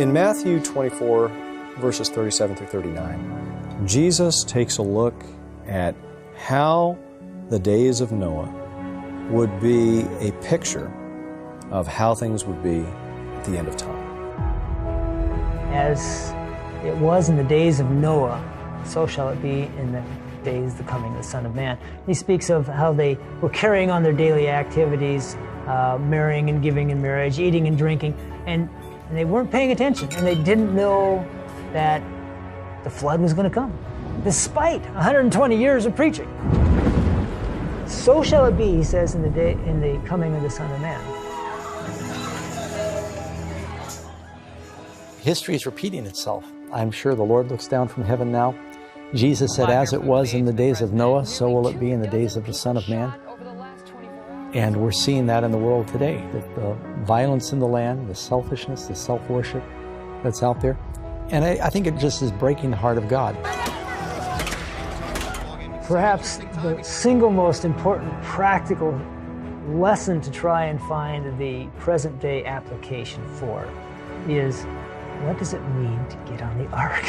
In Matthew 24, verses 37 through 39, Jesus takes a look at how the days of Noah would be a picture of how things would be at the end of time. As it was in the days of Noah, so shall it be in the days of the coming of the Son of Man. He speaks of how they were carrying on their daily activities, marrying and giving in marriage, eating and drinking, and they weren't paying attention, and they didn't know that the flood was going to come, despite 120 years of preaching. So shall it be, he says, in the coming of the Son of Man. History is repeating itself. I'm sure the Lord looks down from heaven now. Jesus said, as it was in the days of Noah, so will it be in the days of the Son of Man. And we're seeing that in the world today, the violence in the land, the selfishness, the self-worship that's out there. And I think it just is breaking the heart of God. Perhaps the single most important practical lesson to try and find the present-day application for is, what does it mean to get on the ark?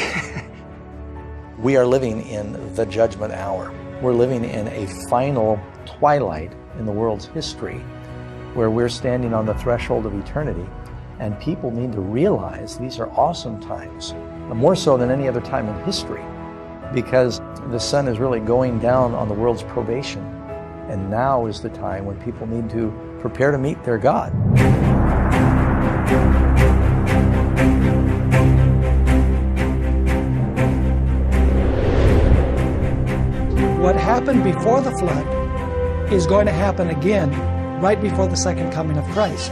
We are living in the judgment hour. We're living in a final twilight in the world's history where we're standing on the threshold of eternity, and people need to realize these are awesome times, more so than any other time in history, because the sun is really going down on the world's probation, and now is the time when people need to prepare to meet their God. What happened before the flood is going to happen again right before the second coming of Christ.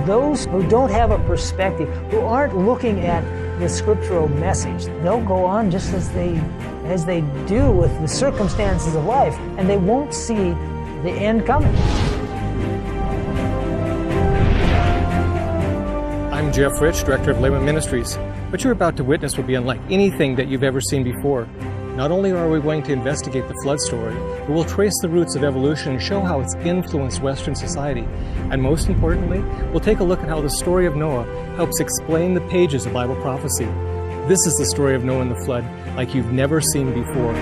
Those who don't have a perspective, who aren't looking at the scriptural message, they'll go on just as they do with the circumstances of life, and they won't see the end coming. I'm Jeff Rich, Director of Layman Ministries. What you're about to witness will be unlike anything that you've ever seen before. Not only are we going to investigate the flood story, but we'll trace the roots of evolution and show how it's influenced Western society. And most importantly, we'll take a look at how the story of Noah helps explain the pages of Bible prophecy. This is the story of Noah and the flood like you've never seen before.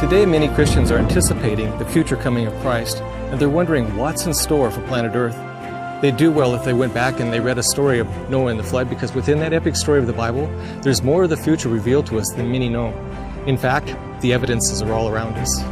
Today, many Christians are anticipating the future coming of Christ, and they're wondering what's in store for planet Earth. They'd do well if they went back and they read a story of Noah and the flood, because within that epic story of the Bible, there's more of the future revealed to us than many know. In fact, the evidences are all around us.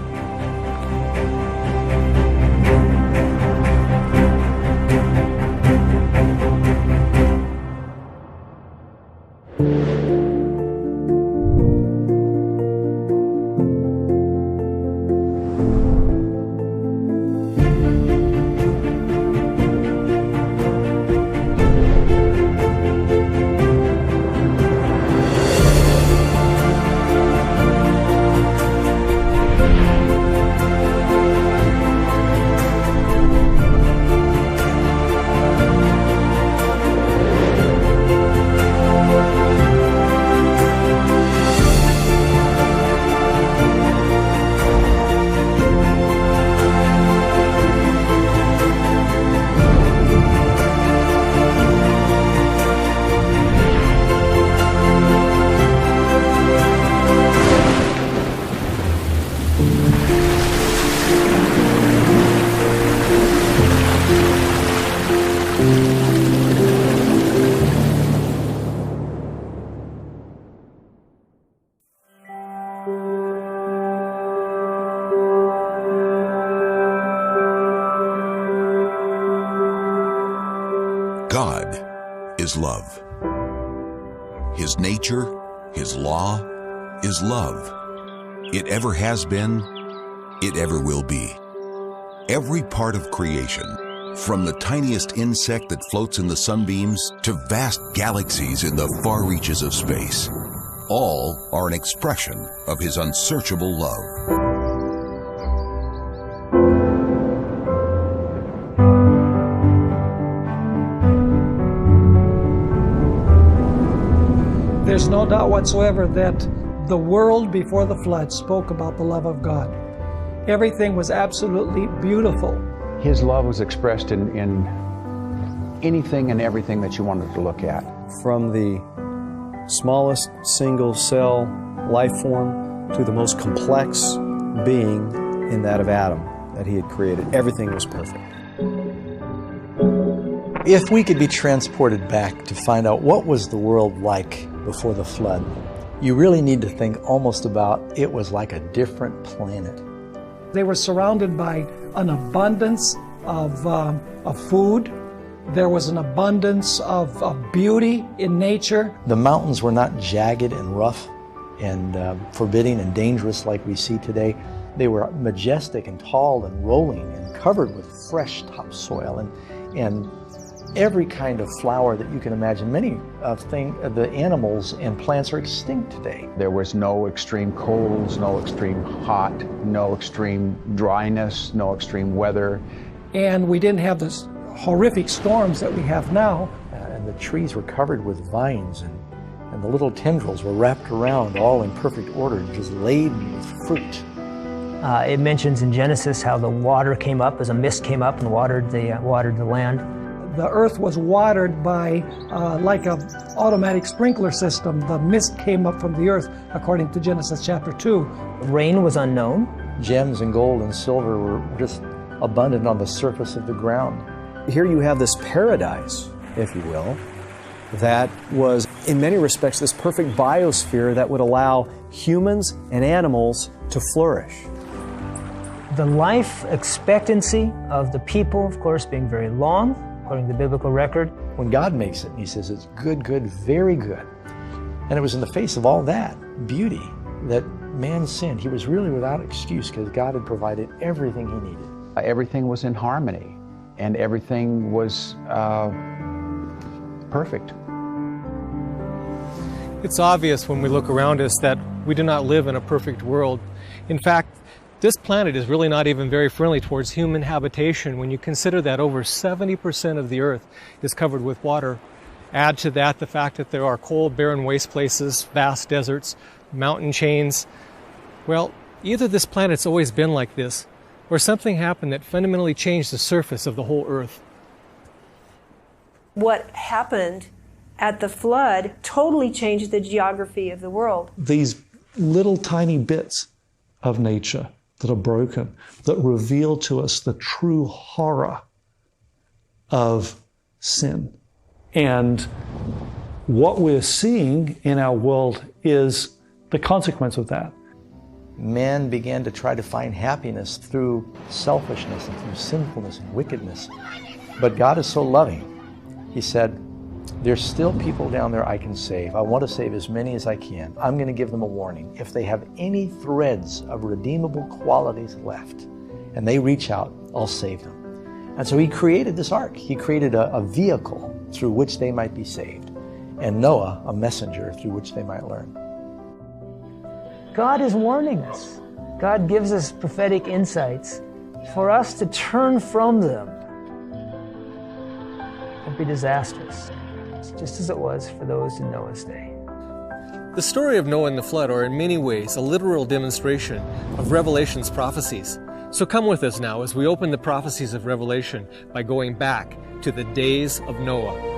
God is love. His nature, His law, is love. It ever has been, it ever will be. Every part of creation, from the tiniest insect that floats in the sunbeams to vast galaxies in the far reaches of space, all are an expression of His unsearchable love. There's no doubt whatsoever that the world before the flood spoke about the love of God. Everything was absolutely beautiful. His love was expressed in anything and everything that you wanted to look at. From the smallest single cell life form to the most complex being in that of Adam that he had created. Everything was perfect. If we could be transported back to find out what was the world like before the flood, you really need to think almost about it was like a different planet. They were surrounded by an abundance of food. There was an abundance of beauty in nature. The mountains were not jagged and rough and forbidding and dangerous like we see today. They were majestic and tall and rolling and covered with fresh topsoil and every kind of flower that you can imagine. Many of the animals and plants are extinct today. There was no extreme colds, no extreme hot, no extreme dryness, no extreme weather. And we didn't have this horrific storms that we have now. And the trees were covered with vines and the little tendrils were wrapped around all in perfect order, just laden with fruit. It mentions in Genesis how the water came up, as a mist came up and watered the land. The earth was watered by like an automatic sprinkler system. The mist came up from the earth, according to Genesis chapter 2. Rain was unknown. Gems and gold and silver were just abundant on the surface of the ground. Here you have this paradise, if you will, that was in many respects this perfect biosphere that would allow humans and animals to flourish. The life expectancy of the people, of course, being very long, according to the biblical record. When God makes it, he says it's good, good, very good. And it was in the face of all that beauty that man sinned. He was really without excuse because God had provided everything he needed. Everything was in harmony and everything was perfect. It's obvious when we look around us that we do not live in a perfect world. In fact, this planet is really not even very friendly towards human habitation when you consider that over 70% of the earth is covered with water. Add to that the fact that there are cold, barren waste places, vast deserts, mountain chains. Well, either this planet's always been like this, or something happened that fundamentally changed the surface of the whole earth. What happened at the flood totally changed the geography of the world. These little tiny bits of nature that are broken, that reveal to us the true horror of sin. And what we're seeing in our world is the consequence of that. Man began to try to find happiness through selfishness and through sinfulness and wickedness. But God is so loving. He said, there's still people down there I can save. I want to save as many as I can. I'm going to give them a warning. If they have any threads of redeemable qualities left and they reach out, I'll save them. And so he created this ark. He created a vehicle through which they might be saved. And Noah, a messenger through which they might learn. God is warning us. God gives us prophetic insights for us to turn from them. It'll be disastrous, just as it was for those in Noah's day. The story of Noah and the flood are in many ways a literal demonstration of Revelation's prophecies. So come with us now as we open the prophecies of Revelation by going back to the days of Noah.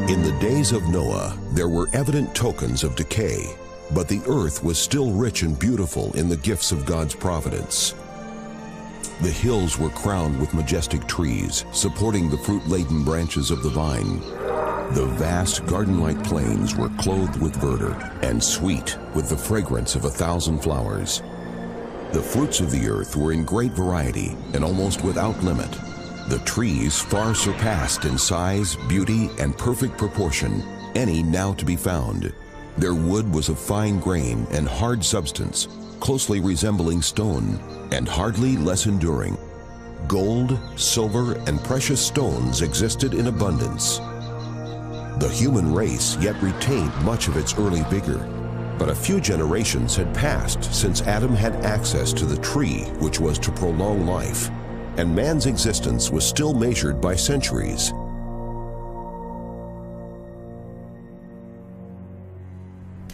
In the days of Noah, there were evident tokens of decay, but the earth was still rich and beautiful in the gifts of God's providence. The hills were crowned with majestic trees, supporting the fruit-laden branches of the vine. The vast garden-like plains were clothed with verdure and sweet with the fragrance of 1,000 flowers. The fruits of the earth were in great variety and almost without limit. The trees far surpassed in size, beauty, and perfect proportion any now to be found. Their wood was of fine grain and hard substance, closely resembling stone, and hardly less enduring. Gold, silver, and precious stones existed in abundance. The human race yet retained much of its early vigor, but a few generations had passed since Adam had access to the tree which was to prolong life, and man's existence was still measured by centuries.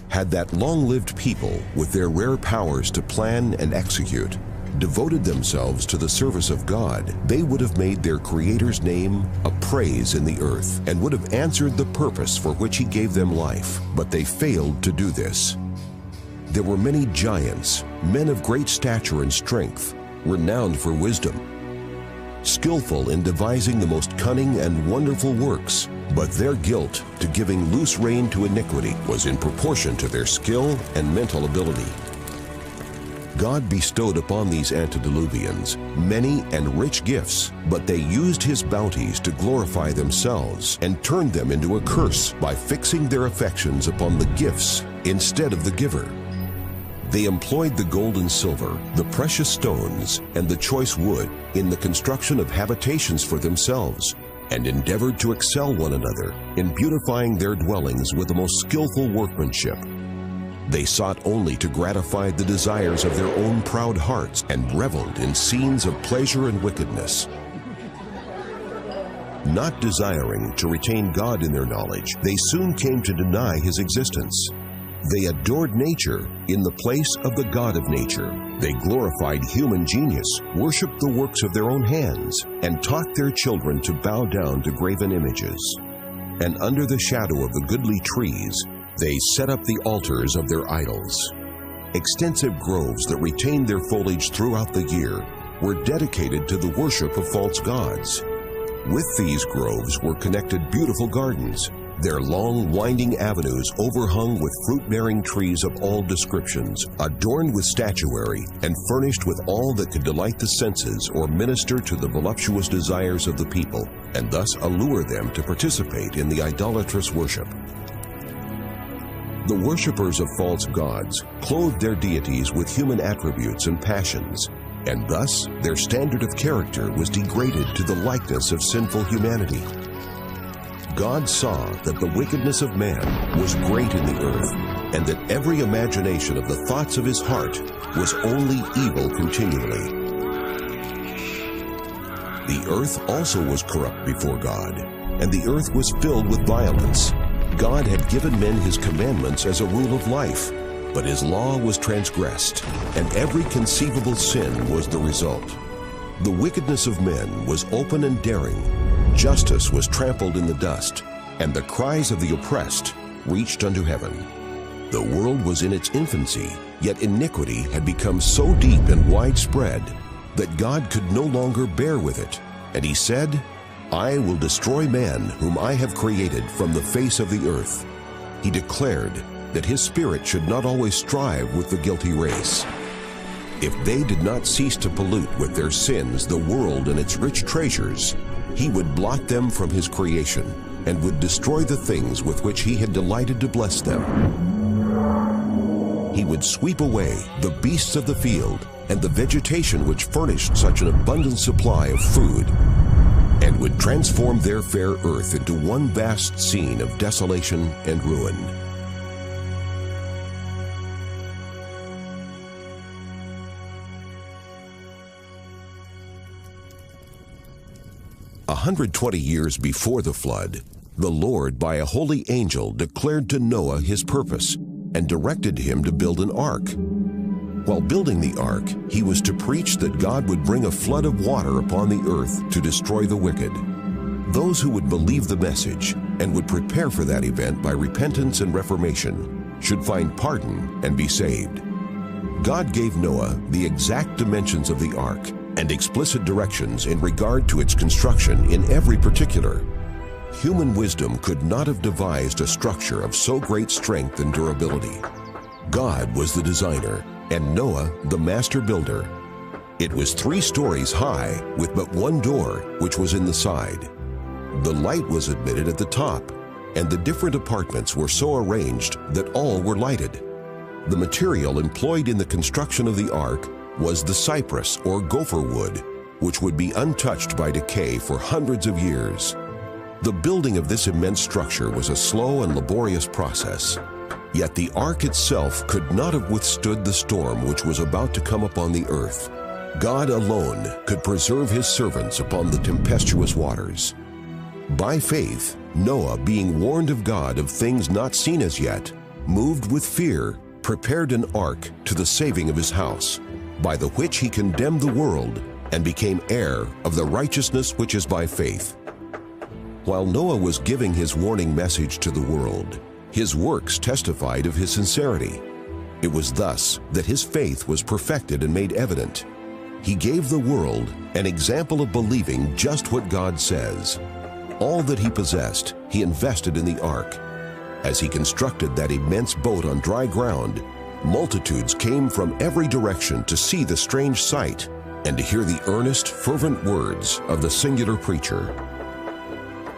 Had that long-lived people, with their rare powers to plan and execute, devoted themselves to the service of God, they would have made their Creator's name a praise in the earth and would have answered the purpose for which He gave them life. But they failed to do this. There were many giants, men of great stature and strength, renowned for wisdom, skillful in devising the most cunning and wonderful works, but their guilt to giving loose rein to iniquity was in proportion to their skill and mental ability. God bestowed upon these antediluvians many and rich gifts, but they used His bounties to glorify themselves and turned them into a curse by fixing their affections upon the gifts instead of the giver. They employed the gold and silver, the precious stones, and the choice wood in the construction of habitations for themselves, and endeavored to excel one another in beautifying their dwellings with the most skillful workmanship. They sought only to gratify the desires of their own proud hearts and reveled in scenes of pleasure and wickedness. Not desiring to retain God in their knowledge, they soon came to deny His existence. They adored nature in the place of the God of nature. They glorified human genius, worshipped the works of their own hands, and taught their children to bow down to graven images. And under the shadow of the goodly trees, they set up the altars of their idols. Extensive groves that retained their foliage throughout the year were dedicated to the worship of false gods. With these groves were connected beautiful gardens, their long, winding avenues overhung with fruit-bearing trees of all descriptions, adorned with statuary, and furnished with all that could delight the senses or minister to the voluptuous desires of the people, and thus allure them to participate in the idolatrous worship. The worshippers of false gods clothed their deities with human attributes and passions, and thus their standard of character was degraded to the likeness of sinful humanity. God saw that the wickedness of man was great in the earth, and that every imagination of the thoughts of his heart was only evil continually. The earth also was corrupt before God, and the earth was filled with violence. God had given men His commandments as a rule of life, but His law was transgressed, and every conceivable sin was the result. The wickedness of men was open and daring. Justice was trampled in the dust, and the cries of the oppressed reached unto heaven. The world was in its infancy, yet iniquity had become so deep and widespread that God could no longer bear with it, and He said, I will destroy man whom I have created from the face of the earth. He declared that His Spirit should not always strive with the guilty race. If they did not cease to pollute with their sins the world and its rich treasures, He would blot them from His creation and would destroy the things with which He had delighted to bless them. He would sweep away the beasts of the field and the vegetation which furnished such an abundant supply of food, and would transform their fair earth into one vast scene of desolation and ruin. A 120 years before the flood, the Lord by a holy angel declared to Noah His purpose and directed him to build an ark. While building the ark, he was to preach that God would bring a flood of water upon the earth to destroy the wicked. Those who would believe the message and would prepare for that event by repentance and reformation should find pardon and be saved. God gave Noah the exact dimensions of the ark and explicit directions in regard to its construction in every particular. Human wisdom could not have devised a structure of so great strength and durability. God was the designer, and Noah the master builder. It was 3 stories high, with but one door, which was in the side. The light was admitted at the top, and the different apartments were so arranged that all were lighted. The material employed in the construction of the ark was the cypress or gopher wood, which would be untouched by decay for hundreds of years. The building of this immense structure was a slow and laborious process. Yet the ark itself could not have withstood the storm which was about to come upon the earth. God alone could preserve his servants upon the tempestuous waters. By faith, Noah, being warned of God of things not seen as yet, moved with fear, prepared an ark to the saving of his house, by the which he condemned the world and became heir of the righteousness which is by faith. While Noah was giving his warning message to the world, his works testified of his sincerity. It was thus that his faith was perfected and made evident. He gave the world an example of believing just what God says. All that he possessed, he invested in the ark. As he constructed that immense boat on dry ground, multitudes came from every direction to see the strange sight and to hear the earnest, fervent words of the singular preacher.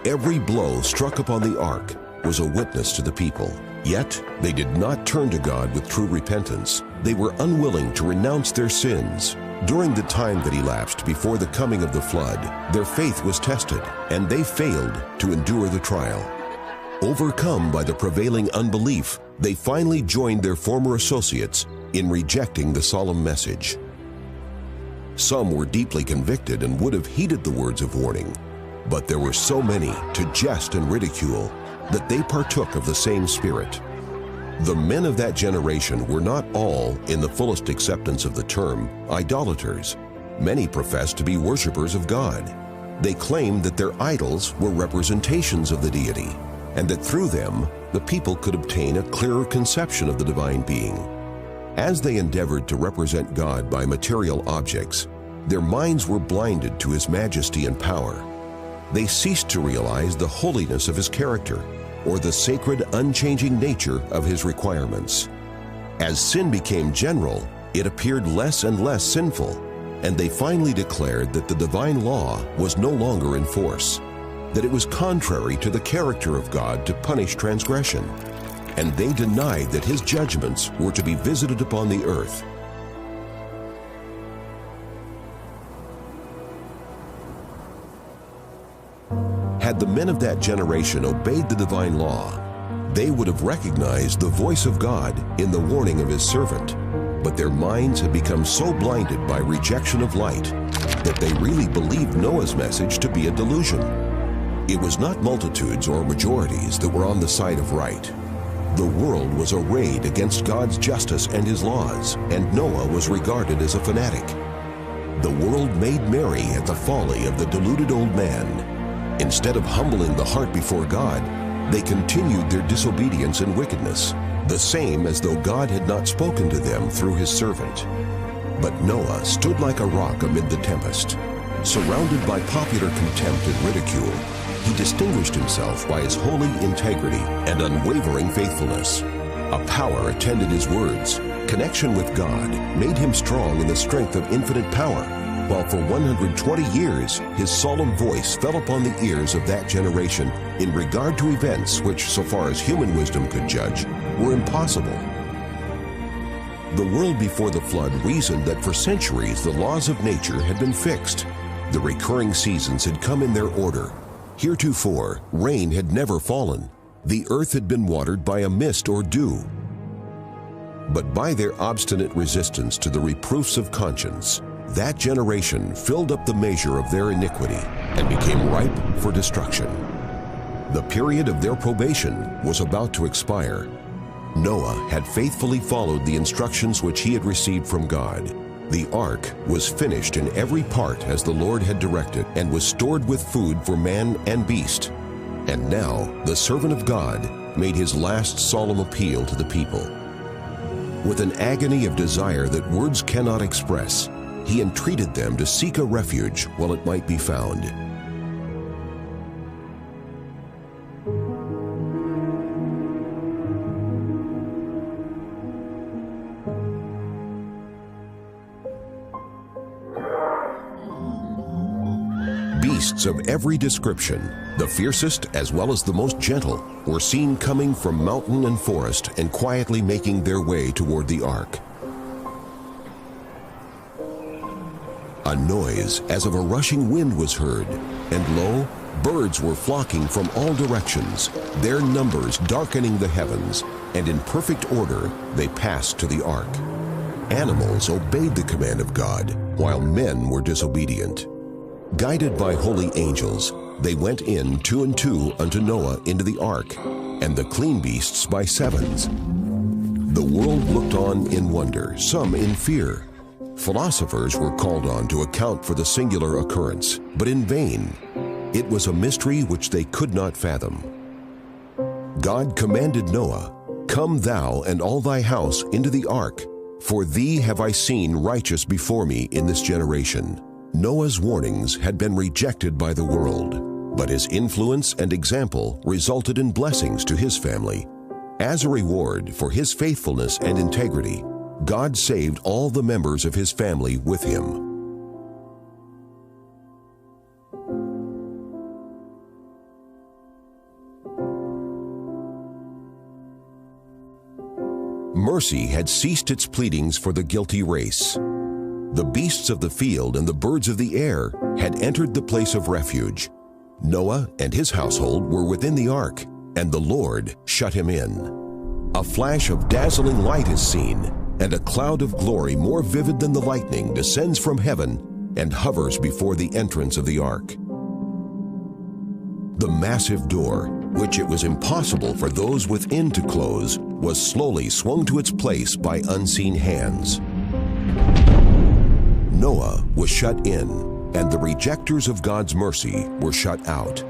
Every blow struck upon the ark was a witness to the people. Yet they did not turn to God with true repentance. They were unwilling to renounce their sins. During the time that elapsed before the coming of the flood, their faith was tested, and they failed to endure the trial. Overcome by the prevailing unbelief, they finally joined their former associates in rejecting the solemn message. Some were deeply convicted and would have heeded the words of warning, but there were so many to jest and ridicule that they partook of the same spirit. The men of that generation were not all, in the fullest acceptance of the term, idolaters. Many professed to be worshipers of God. They claimed that their idols were representations of the deity, and that through them the people could obtain a clearer conception of the divine being. As they endeavored to represent God by material objects, their minds were blinded to his majesty and power. They ceased to realize the holiness of his character or the sacred, unchanging nature of his requirements. As sin became general, it appeared less and less sinful, and they finally declared that the divine law was no longer in force, that it was contrary to the character of God to punish transgression, and they denied that his judgments were to be visited upon the earth. Had the men of that generation obeyed the divine law, they would have recognized the voice of God in the warning of his servant. But their minds had become so blinded by rejection of light that they really believed Noah's message to be a delusion. It was not multitudes or majorities that were on the side of right. The world was arrayed against God's justice and his laws, and Noah was regarded as a fanatic. The world made merry at the folly of the deluded old man. Instead of humbling the heart before God, they continued their disobedience and wickedness, the same as though God had not spoken to them through his servant. But Noah stood like a rock amid the tempest. Surrounded by popular contempt and ridicule, he distinguished himself by his holy integrity and unwavering faithfulness. A power attended his words. Connection with God made him strong in the strength of infinite power, while for 120 years his solemn voice fell upon the ears of that generation in regard to events which, so far as human wisdom could judge, were impossible. The world before the flood reasoned that for centuries the laws of nature had been fixed. The recurring seasons had come in their order. Heretofore, rain had never fallen. The earth had been watered by a mist or dew. But by their obstinate resistance to the reproofs of conscience, that generation filled up the measure of their iniquity and became ripe for destruction. The period of their probation was about to expire. Noah had faithfully followed the instructions which he had received from God. The ark was finished in every part as the Lord had directed, and was stored with food for man and beast. And now the servant of God made his last solemn appeal to the people. With an agony of desire that words cannot express, he entreated them to seek a refuge while it might be found. Beasts of every description, the fiercest as well as the most gentle, were seen coming from mountain and forest and quietly making their way toward the ark. A noise as of a rushing wind was heard, and lo, Birds were flocking from all directions, their numbers darkening the heavens, and in perfect order they passed to the ark. Animals obeyed the command of God, while men were disobedient. Guided by holy angels, they went in 2 and 2 unto Noah into the ark, and the clean beasts by 7s. The world looked on in wonder, some in fear. Philosophers were called on to account for the singular occurrence, but in vain. It was a mystery which they could not fathom. God commanded Noah, "Come thou and all thy house into the ark, for thee have I seen righteous before me in this generation." Noah's warnings had been rejected by the world, but his influence and example resulted in blessings to his family. As a reward for his faithfulness and integrity, God saved all the members of his family with him. Mercy had ceased its pleadings for the guilty race. The beasts of the field and the birds of the air had entered the place of refuge. Noah and his household were within the ark, and the Lord shut him in. A flash of dazzling light is seen, and a cloud of glory more vivid than the lightning descends from heaven and hovers before the entrance of the ark. The massive door, which it was impossible for those within to close, was slowly swung to its place by unseen hands. Noah was shut in, and the rejectors of God's mercy were shut out.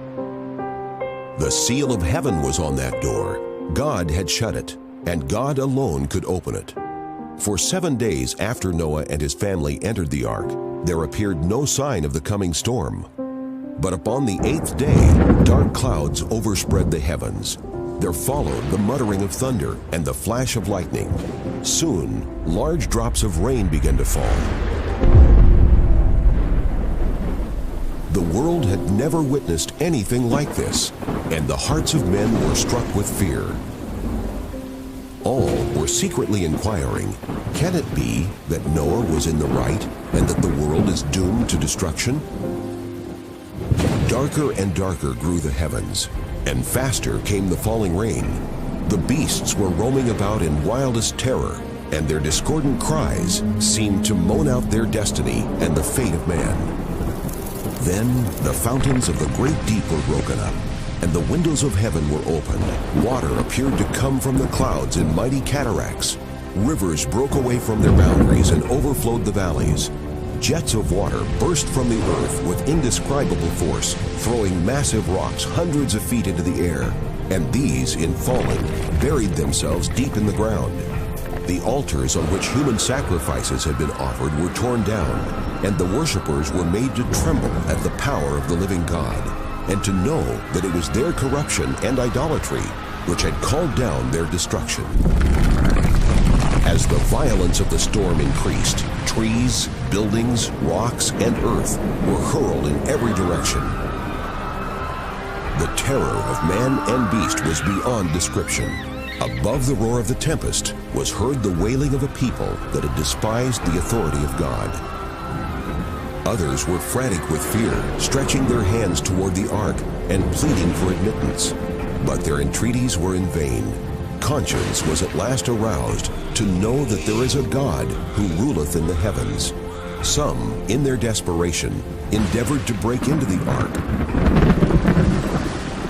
The seal of heaven was on that door. God had shut it, and God alone could open it. For 7 days after Noah and his family entered the ark, there appeared no sign of the coming storm. But upon the 8th day, dark clouds overspread the heavens. There followed the muttering of thunder and the flash of lightning. Soon, large drops of rain began to fall. The world had never witnessed anything like this, and the hearts of men were struck with fear. All were secretly inquiring, can it be that Noah was in the right and that the world is doomed to destruction? Darker and darker grew the heavens, and faster came the falling rain. The beasts were roaming about in wildest terror, and their discordant cries seemed to moan out their destiny and the fate of man. Then the fountains of the great deep were broken up, and the windows of heaven were opened. Water appeared to come from the clouds in mighty cataracts. Rivers broke away from their boundaries and overflowed the valleys. Jets of water burst from the earth with indescribable force, throwing massive rocks hundreds of feet into the air, and these, in falling, buried themselves deep in the ground. The altars on which human sacrifices had been offered were torn down, and the worshippers were made to tremble at the power of the living God, and to know that it was their corruption and idolatry which had called down their destruction. As the violence of the storm increased, trees, buildings, rocks, and earth were hurled in every direction. The terror of man and beast was beyond description. Above the roar of the tempest was heard the wailing of a people that had despised the authority of God. Others were frantic with fear, stretching their hands toward the ark and pleading for admittance. But their entreaties were in vain. Conscience was at last aroused to know that there is a God who ruleth in the heavens. Some, in their desperation, endeavored to break into the ark,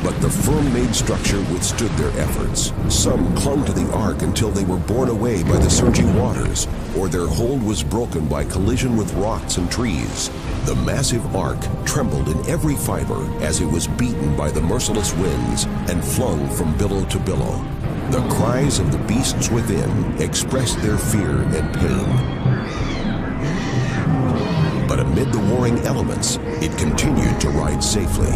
but the firm-made structure withstood their efforts. Some clung to the ark until they were borne away by the surging waters, or their hold was broken by collision with rocks and trees. The massive ark trembled in every fiber as it was beaten by the merciless winds and flung from billow to billow. The cries of the beasts within expressed their fear and pain. But amid the warring elements, it continued to ride safely.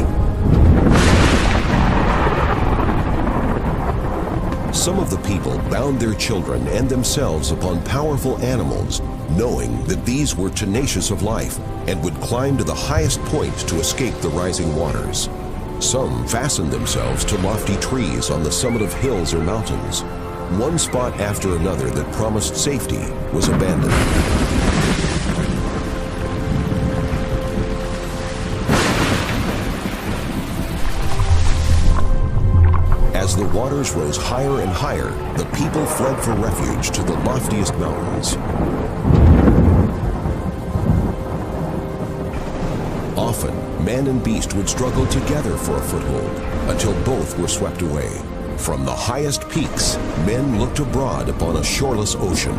Some of the people bound their children and themselves upon powerful animals, knowing that these were tenacious of life and would climb to the highest point to escape the rising waters. Some fastened themselves to lofty trees on the summit of hills or mountains. One spot after another that promised safety was abandoned. As the waters rose higher and higher, the people fled for refuge to the loftiest mountains. Often, man and beast would struggle together for a foothold until both were swept away. From the highest peaks, men looked abroad upon a shoreless ocean.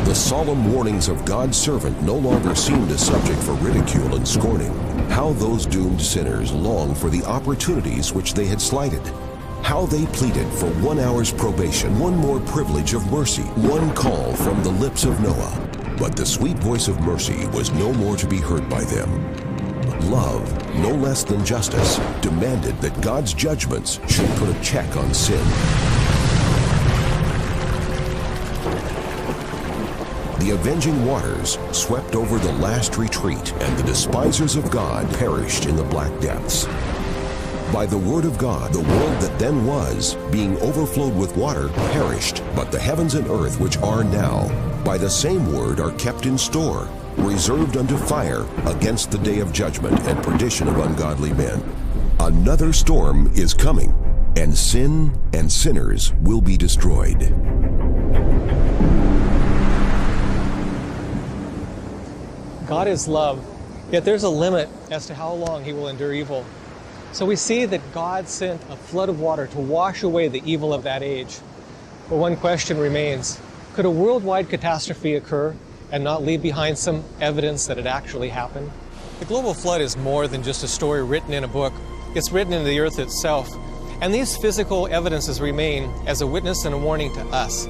The solemn warnings of God's servant no longer seemed a subject for ridicule and scorning. How those doomed sinners longed for the opportunities which they had slighted. How they pleaded for 1 hour's probation, one more privilege of mercy, one call from the lips of Noah. But the sweet voice of mercy was no more to be heard by them. Love, no less than justice, demanded that God's judgments should put a check on sin. The avenging waters swept over the last retreat, and the despisers of God perished in the black depths. By the word of God, the world that then was, being overflowed with water, perished, but the heavens and earth which are now, by the same word are kept in store, reserved unto fire against the day of judgment and perdition of ungodly men. Another storm is coming, and sin and sinners will be destroyed. God is love, yet there's a limit as to how long he will endure evil. So we see that God sent a flood of water to wash away the evil of that age. But one question remains: could a worldwide catastrophe occur and not leave behind some evidence that it actually happened? The global flood is more than just a story written in a book. It's written into the earth itself. And these physical evidences remain as a witness and a warning to us.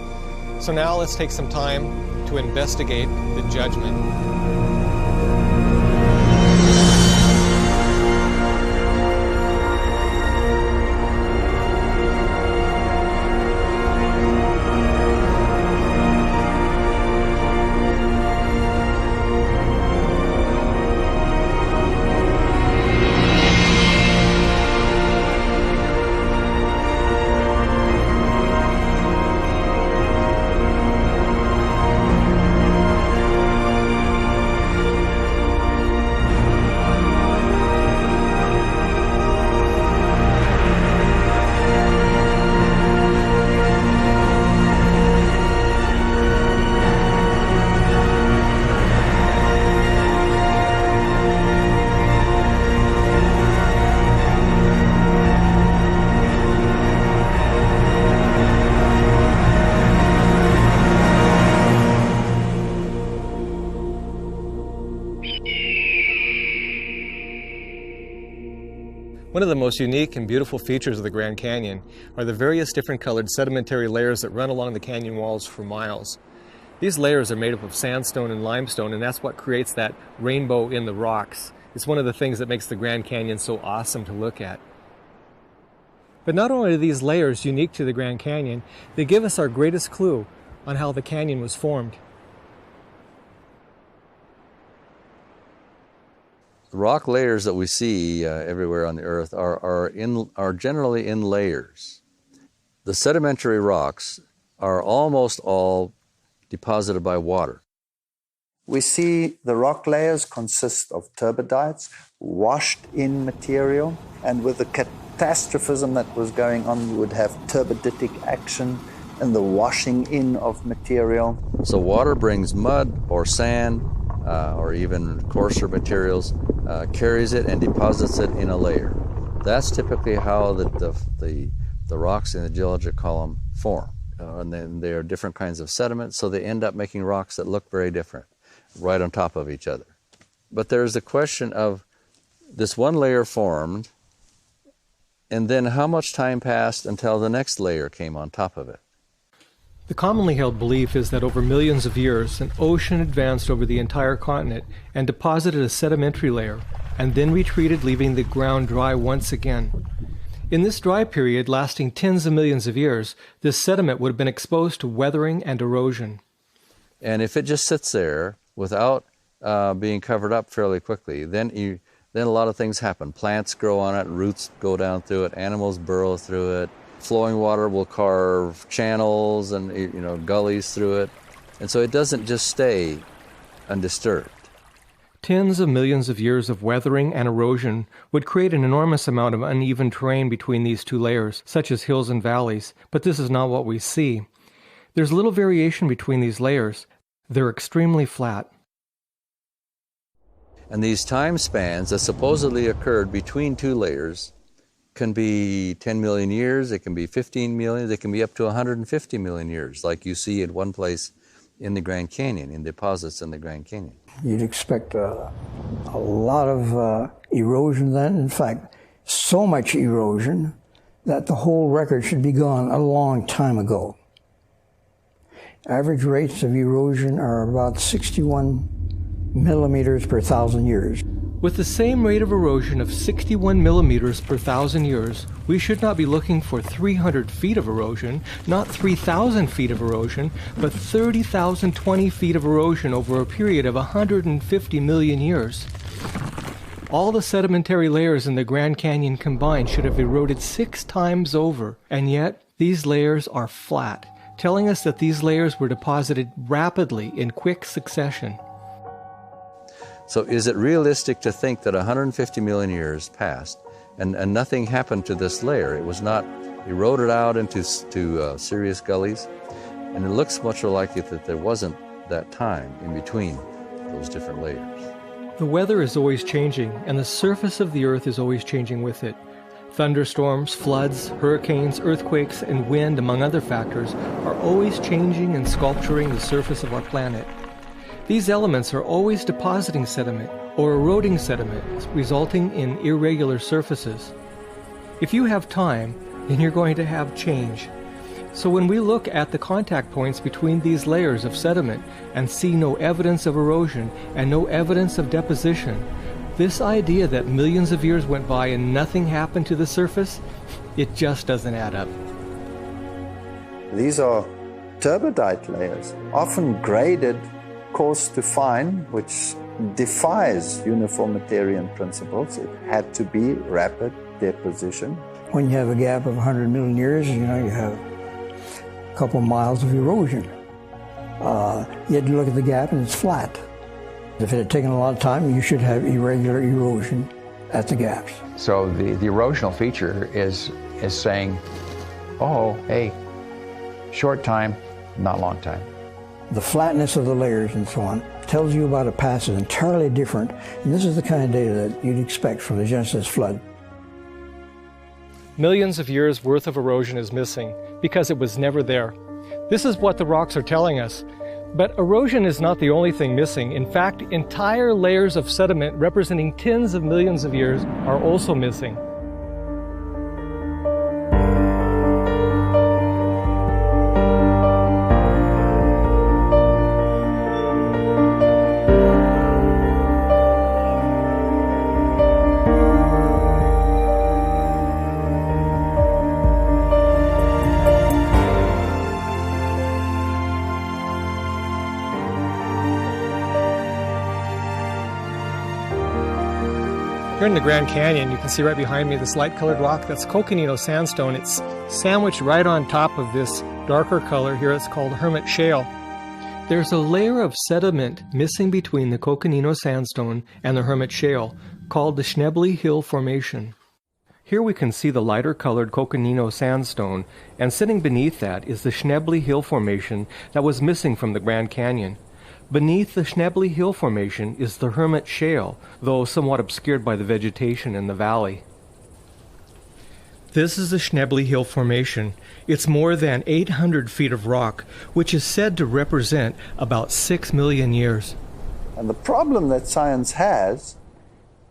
So now let's take some time to investigate the judgment. One of the most unique and beautiful features of the Grand Canyon are the various different colored sedimentary layers that run along the canyon walls for miles. These layers are made up of sandstone and limestone, and that's what creates that rainbow in the rocks. It's one of the things that makes the Grand Canyon so awesome to look at. But not only are these layers unique to the Grand Canyon, they give us our greatest clue on how the canyon was formed. The rock layers that we see everywhere on the earth are generally in layers. The sedimentary rocks are almost all deposited by water. We see the rock layers consist of turbidites, washed in material, and with the catastrophism that was going on, you would have turbiditic action and the washing in of material. So water brings mud or sand or even coarser materials, carries it and deposits it in a layer. That's typically how the rocks in the geologic column form. And then there are different kinds of sediments, so they end up making rocks that look very different, right on top of each other. But there's the question of this one layer formed, and then how much time passed until the next layer came on top of it. The commonly held belief is that over millions of years, an ocean advanced over the entire continent and deposited a sedimentary layer, and then retreated, leaving the ground dry once again. In this dry period, lasting tens of millions of years, this sediment would have been exposed to weathering and erosion. And if it just sits there without being covered up fairly quickly, then a lot of things happen. Plants grow on it, roots go down through it, animals burrow through it. Flowing water will carve channels and gullies through it. And so it doesn't just stay undisturbed. Tens of millions of years of weathering and erosion would create an enormous amount of uneven terrain between these two layers, such as hills and valleys, but this is not what we see. There's little variation between these layers. They're extremely flat. And these time spans that supposedly occurred between two layers can be 10 million years, it can be 15 million, it can be up to 150 million years, like you see in one place in the Grand Canyon, in deposits in the Grand Canyon. You'd expect a lot of erosion then. In fact, so much erosion that the whole record should be gone a long time ago. Average rates of erosion are about 61 millimeters per 1,000 years. With the same rate of erosion of 61 millimeters per 1,000 years, we should not be looking for 300 feet of erosion, not 3,000 feet of erosion, but 30,020 feet of erosion over a period of 150 million years. All the sedimentary layers in the Grand Canyon combined should have eroded 6 times over, and yet these layers are flat, telling us that these layers were deposited rapidly in quick succession. So is it realistic to think that 150 million years passed and nothing happened to this layer? It was not eroded out into serious gullies, and it looks much more likely that there wasn't that time in between those different layers. The weather is always changing, and the surface of the earth is always changing with it. Thunderstorms, floods, hurricanes, earthquakes, and wind, among other factors, are always changing and sculpturing the surface of our planet. These elements are always depositing sediment or eroding sediment, resulting in irregular surfaces. If you have time, then you're going to have change. So when we look at the contact points between these layers of sediment and see no evidence of erosion and no evidence of deposition, this idea that millions of years went by and nothing happened to the surface, it just doesn't add up. These are turbidite layers, often graded coarse to fine, which defies uniformitarian principles. It had to be rapid deposition. When you have a gap of 100 million years, you have a couple miles of erosion. Yet you look at the gap and it's flat. If it had taken a lot of time, you should have irregular erosion at the gaps. So the erosional feature is saying, oh, hey, short time, not long time. The flatness of the layers and so on tells you about a past that's entirely different, and this is the kind of data that you'd expect from the Genesis flood. Millions of years worth of erosion is missing because it was never there. This is what the rocks are telling us. But erosion is not the only thing missing. In fact, entire layers of sediment representing tens of millions of years are also missing. Here in the Grand Canyon, you can see right behind me this light-colored rock. That's coconino sandstone. It's sandwiched right on top of this darker color. Here it's called hermit shale. There's a layer of sediment missing between the coconino sandstone and the hermit shale called the Schnebly Hill Formation. Here we can see the lighter-colored coconino sandstone, and sitting beneath that is the Schnebly Hill Formation that was missing from the Grand Canyon. Beneath the Schnebly Hill Formation is the Hermit Shale, though somewhat obscured by the vegetation in the valley. This is the Schnebly Hill Formation. It's more than 800 feet of rock, which is said to represent about 6 million years. And the problem that science has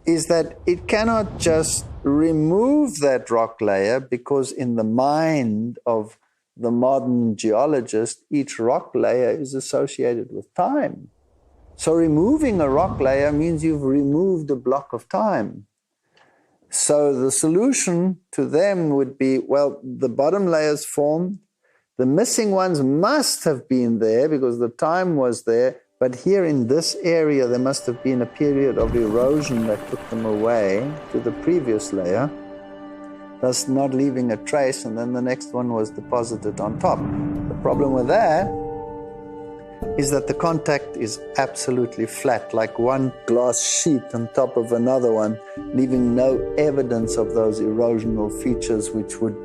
is that it cannot just remove that rock layer, because in the mind of the modern geologist, each rock layer is associated with time. So removing a rock layer means you've removed a block of time. So the solution to them would be, well, the bottom layers formed, the missing ones must have been there because the time was there, but here in this area there must have been a period of erosion that took them away to the previous layer, thus not leaving a trace, and then the next one was deposited on top. The problem with that is that the contact is absolutely flat, like one glass sheet on top of another one, leaving no evidence of those erosional features which would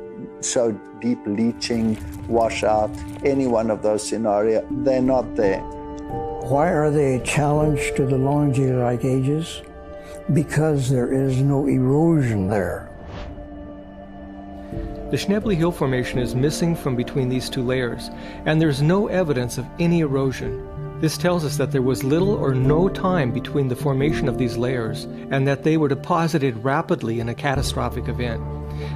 show deep leaching, washout, any one of those scenarios. They're not there. Why are they a challenge to the long geologic ages? Because there is no erosion there. The Schnebly Hill Formation is missing from between these two layers, and there's no evidence of any erosion. This tells us that there was little or no time between the formation of these layers, and that they were deposited rapidly in a catastrophic event.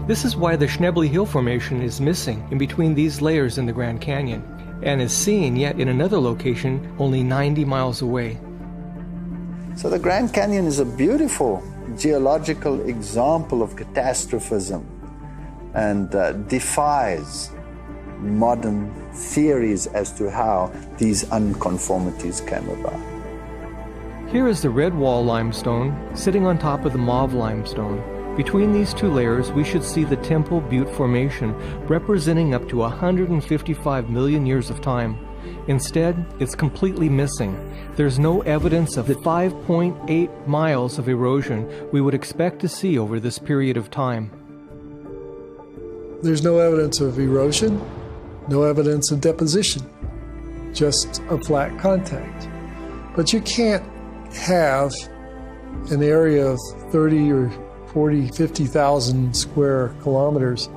This is why the Schnebly Hill Formation is missing in between these layers in the Grand Canyon, and is seen yet in another location only 90 miles away. So the Grand Canyon is a beautiful geological example of catastrophism, and defies modern theories as to how these unconformities came about. Here is the red wall limestone sitting on top of the mauve limestone. Between these two layers, we should see the Temple Butte Formation, representing up to 155 million years of time. Instead, it's completely missing. There's no evidence of the 5.8 miles of erosion we would expect to see over this period of time. There's no evidence of erosion, no evidence of deposition, just a flat contact. But you can't have an area of 30 or 40, 50,000 square kilometers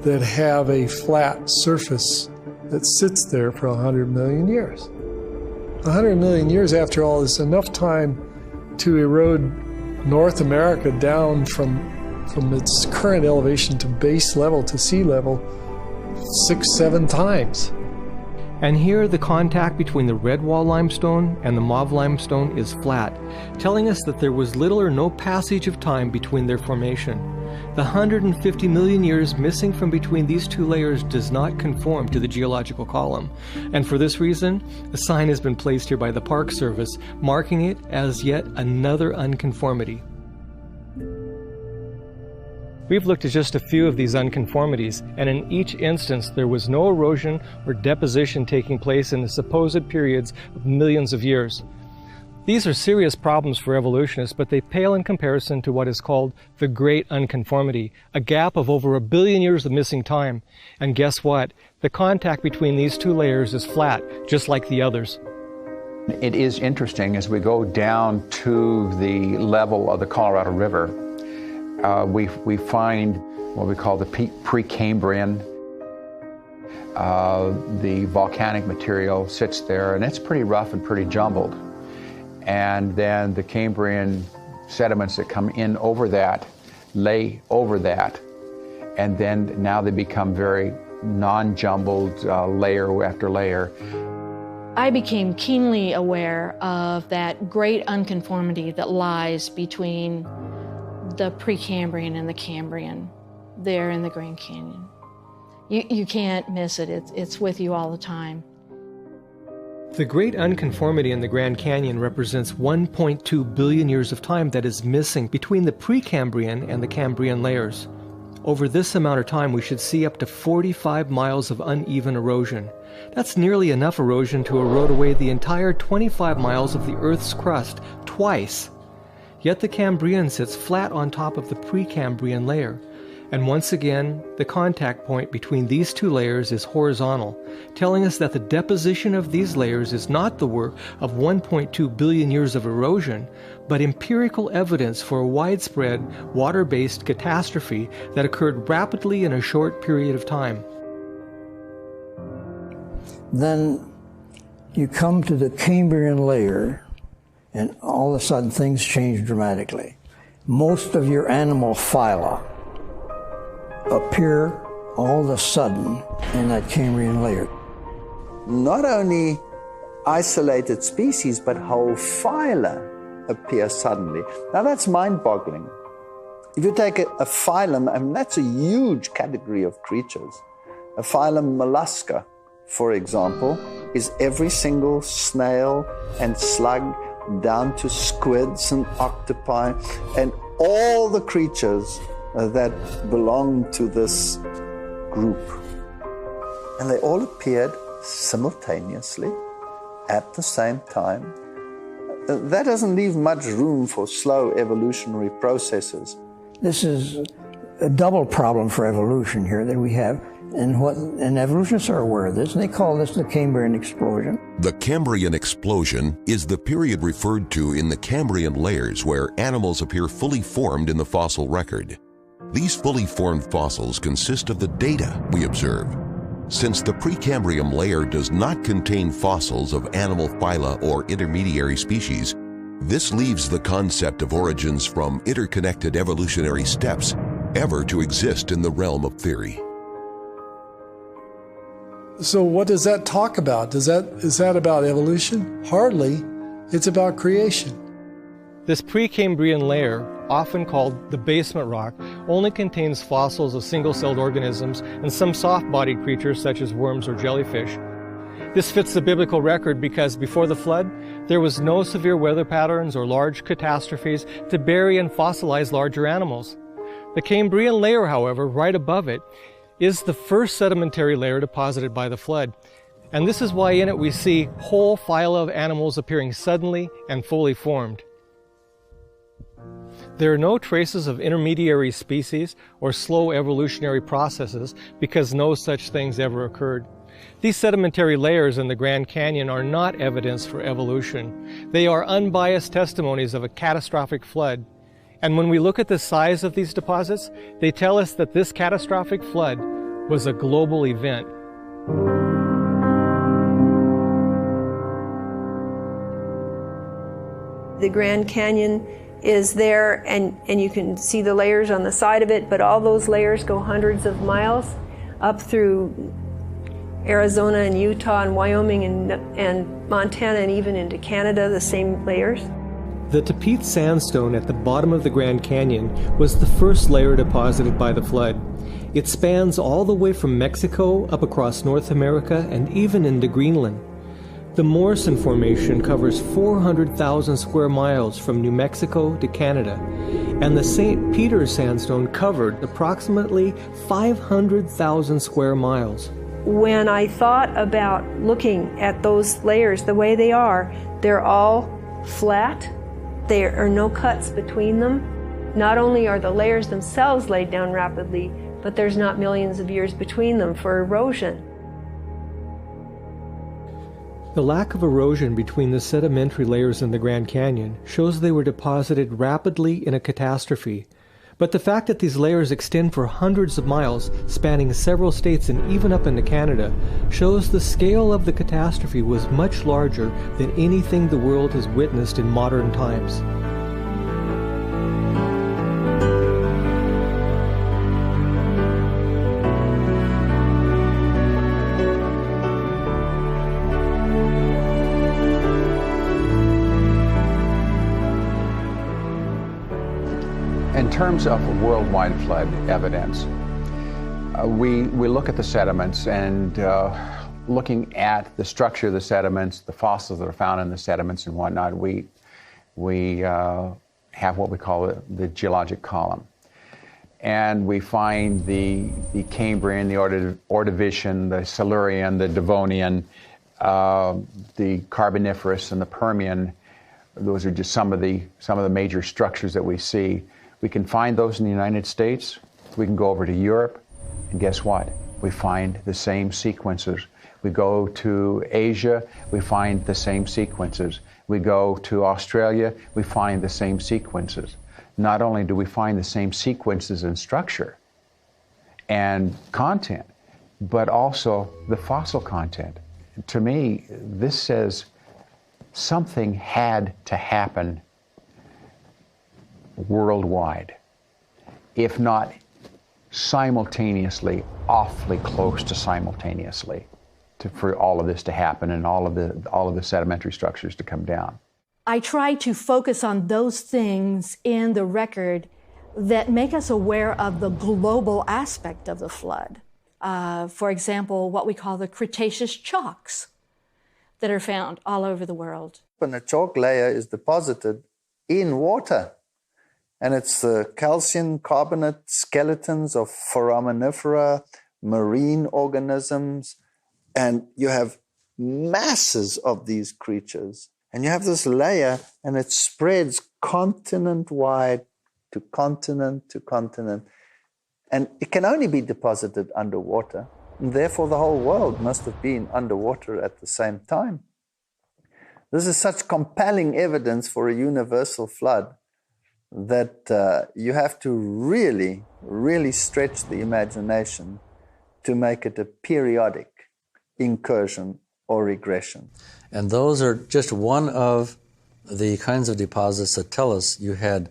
that have a flat surface that sits there for 100 million years. 100 million years, after all, is enough time to erode North America down from its current elevation to base level to sea level 6-7 times. And here the contact between the red wall limestone and the mauve limestone is flat, telling us that there was little or no passage of time between their formation. The 150 million years missing from between these two layers does not conform to the geological column, and for this reason, a sign has been placed here by the Park Service, marking it as yet another unconformity. We've looked at just a few of these unconformities, and in each instance there was no erosion or deposition taking place in the supposed periods of millions of years. These are serious problems for evolutionists, but they pale in comparison to what is called the Great Unconformity, a gap of over 1 billion years of missing time. And guess what? The contact between these two layers is flat, just like the others. It is interesting as we go down to the level of the Colorado River, we find what we call the Precambrian. The volcanic material sits there, and it's pretty rough and pretty jumbled. And then the Cambrian sediments that come in over that lay over that, and then now they become very non-jumbled layer after layer. I became keenly aware of that great unconformity that lies between the Precambrian and the Cambrian there in the Grand Canyon. You can't miss it. It's with you all the time. The Great Unconformity in the Grand Canyon represents 1.2 billion years of time that is missing between the Precambrian and the Cambrian layers. Over this amount of time, we should see up to 45 miles of uneven erosion. That's nearly enough erosion to erode away the entire 25 miles of the Earth's crust twice. Yet the Cambrian sits flat on top of the Precambrian layer. And once again, the contact point between these two layers is horizontal, telling us that the deposition of these layers is not the work of 1.2 billion years of erosion, but empirical evidence for a widespread water-based catastrophe that occurred rapidly in a short period of time. Then you come to the Cambrian layer, and all of a sudden things change dramatically. Most of your animal phyla appear all of a sudden in that Cambrian layer. Not only isolated species, but whole phyla appear suddenly. Now that's mind-boggling. If you take a phylum, I mean, that's a huge category of creatures. A phylum Mollusca, for example, is every single snail and slug down to squids and octopi and all the creatures that belong to this group. And they all appeared simultaneously at the same time, that doesn't leave much room for slow evolutionary processes. This is a double problem for evolution here that we have, and evolutionists are aware of this, and they call this the Cambrian explosion. The Cambrian explosion is the period referred to in the Cambrian layers where animals appear fully formed in the fossil record. These fully formed fossils consist of the data we observe. Since the Precambrian layer does not contain fossils of animal phyla or intermediary species, this leaves the concept of origins from interconnected evolutionary steps ever to exist in the realm of theory. So what does that talk about? Is that about evolution? Hardly. It's about creation. This Precambrian layer, often called the basement rock, only contains fossils of single-celled organisms and some soft-bodied creatures such as worms or jellyfish. This fits the biblical record because before the flood, there was no severe weather patterns or large catastrophes to bury and fossilize larger animals. The Cambrian layer, however, right above it, is the first sedimentary layer deposited by the flood. And this is why in it we see whole phyla of animals appearing suddenly and fully formed. There are no traces of intermediary species or slow evolutionary processes because no such things ever occurred. These sedimentary layers in the Grand Canyon are not evidence for evolution. They are unbiased testimonies of a catastrophic flood. And when we look at the size of these deposits, they tell us that this catastrophic flood was a global event. The Grand Canyon is there, and you can see the layers on the side of it, but all those layers go hundreds of miles up through Arizona and Utah and Wyoming and Montana and even into Canada, the same layers. The Tapete sandstone at the bottom of the Grand Canyon was the first layer deposited by the flood. It spans all the way from Mexico up across North America and even into Greenland. The Morrison Formation covers 400,000 square miles from New Mexico to Canada, and the St. Peter's sandstone covered approximately 500,000 square miles. When I thought about looking at those layers the way they are, they're all flat. There are no cuts between them. Not only are the layers themselves laid down rapidly, but there's not millions of years between them for erosion. The lack of erosion between the sedimentary layers in the Grand Canyon shows they were deposited rapidly in a catastrophe. But the fact that these layers extend for hundreds of miles, spanning several states and even up into Canada, shows the scale of the catastrophe was much larger than anything the world has witnessed in modern times. In terms of worldwide flood evidence, we look at the sediments, and looking at the structure of the sediments, the fossils that are found in the sediments and whatnot, we have what we call the geologic column. And we find the Cambrian, the Ordovician, the Silurian, the Devonian, the Carboniferous, and the Permian. Those are just some of the major structures that we see. We can find those in the United States. We can go over to Europe, and guess what? We find the same sequences. We go to Asia, we find the same sequences. We go to Australia, we find the same sequences. Not only do we find the same sequences and structure and content, but also the fossil content. To me, this says something had to happen worldwide, if not simultaneously, awfully close to simultaneously, for all of this to happen and all of the sedimentary structures to come down. I try to focus on those things in the record that make us aware of the global aspect of the flood. For example, what we call the Cretaceous chalks that are found all over the world. When a chalk layer is deposited in water, and it's the calcium carbonate skeletons of foraminifera, marine organisms, and you have masses of these creatures. And you have this layer, and it spreads continent-wide to continent to continent. And it can only be deposited underwater. And therefore, the whole world must have been underwater at the same time. This is such compelling evidence for a universal flood that you have to really, really stretch the imagination to make it a periodic incursion or regression. And those are just one of the kinds of deposits that tell us you had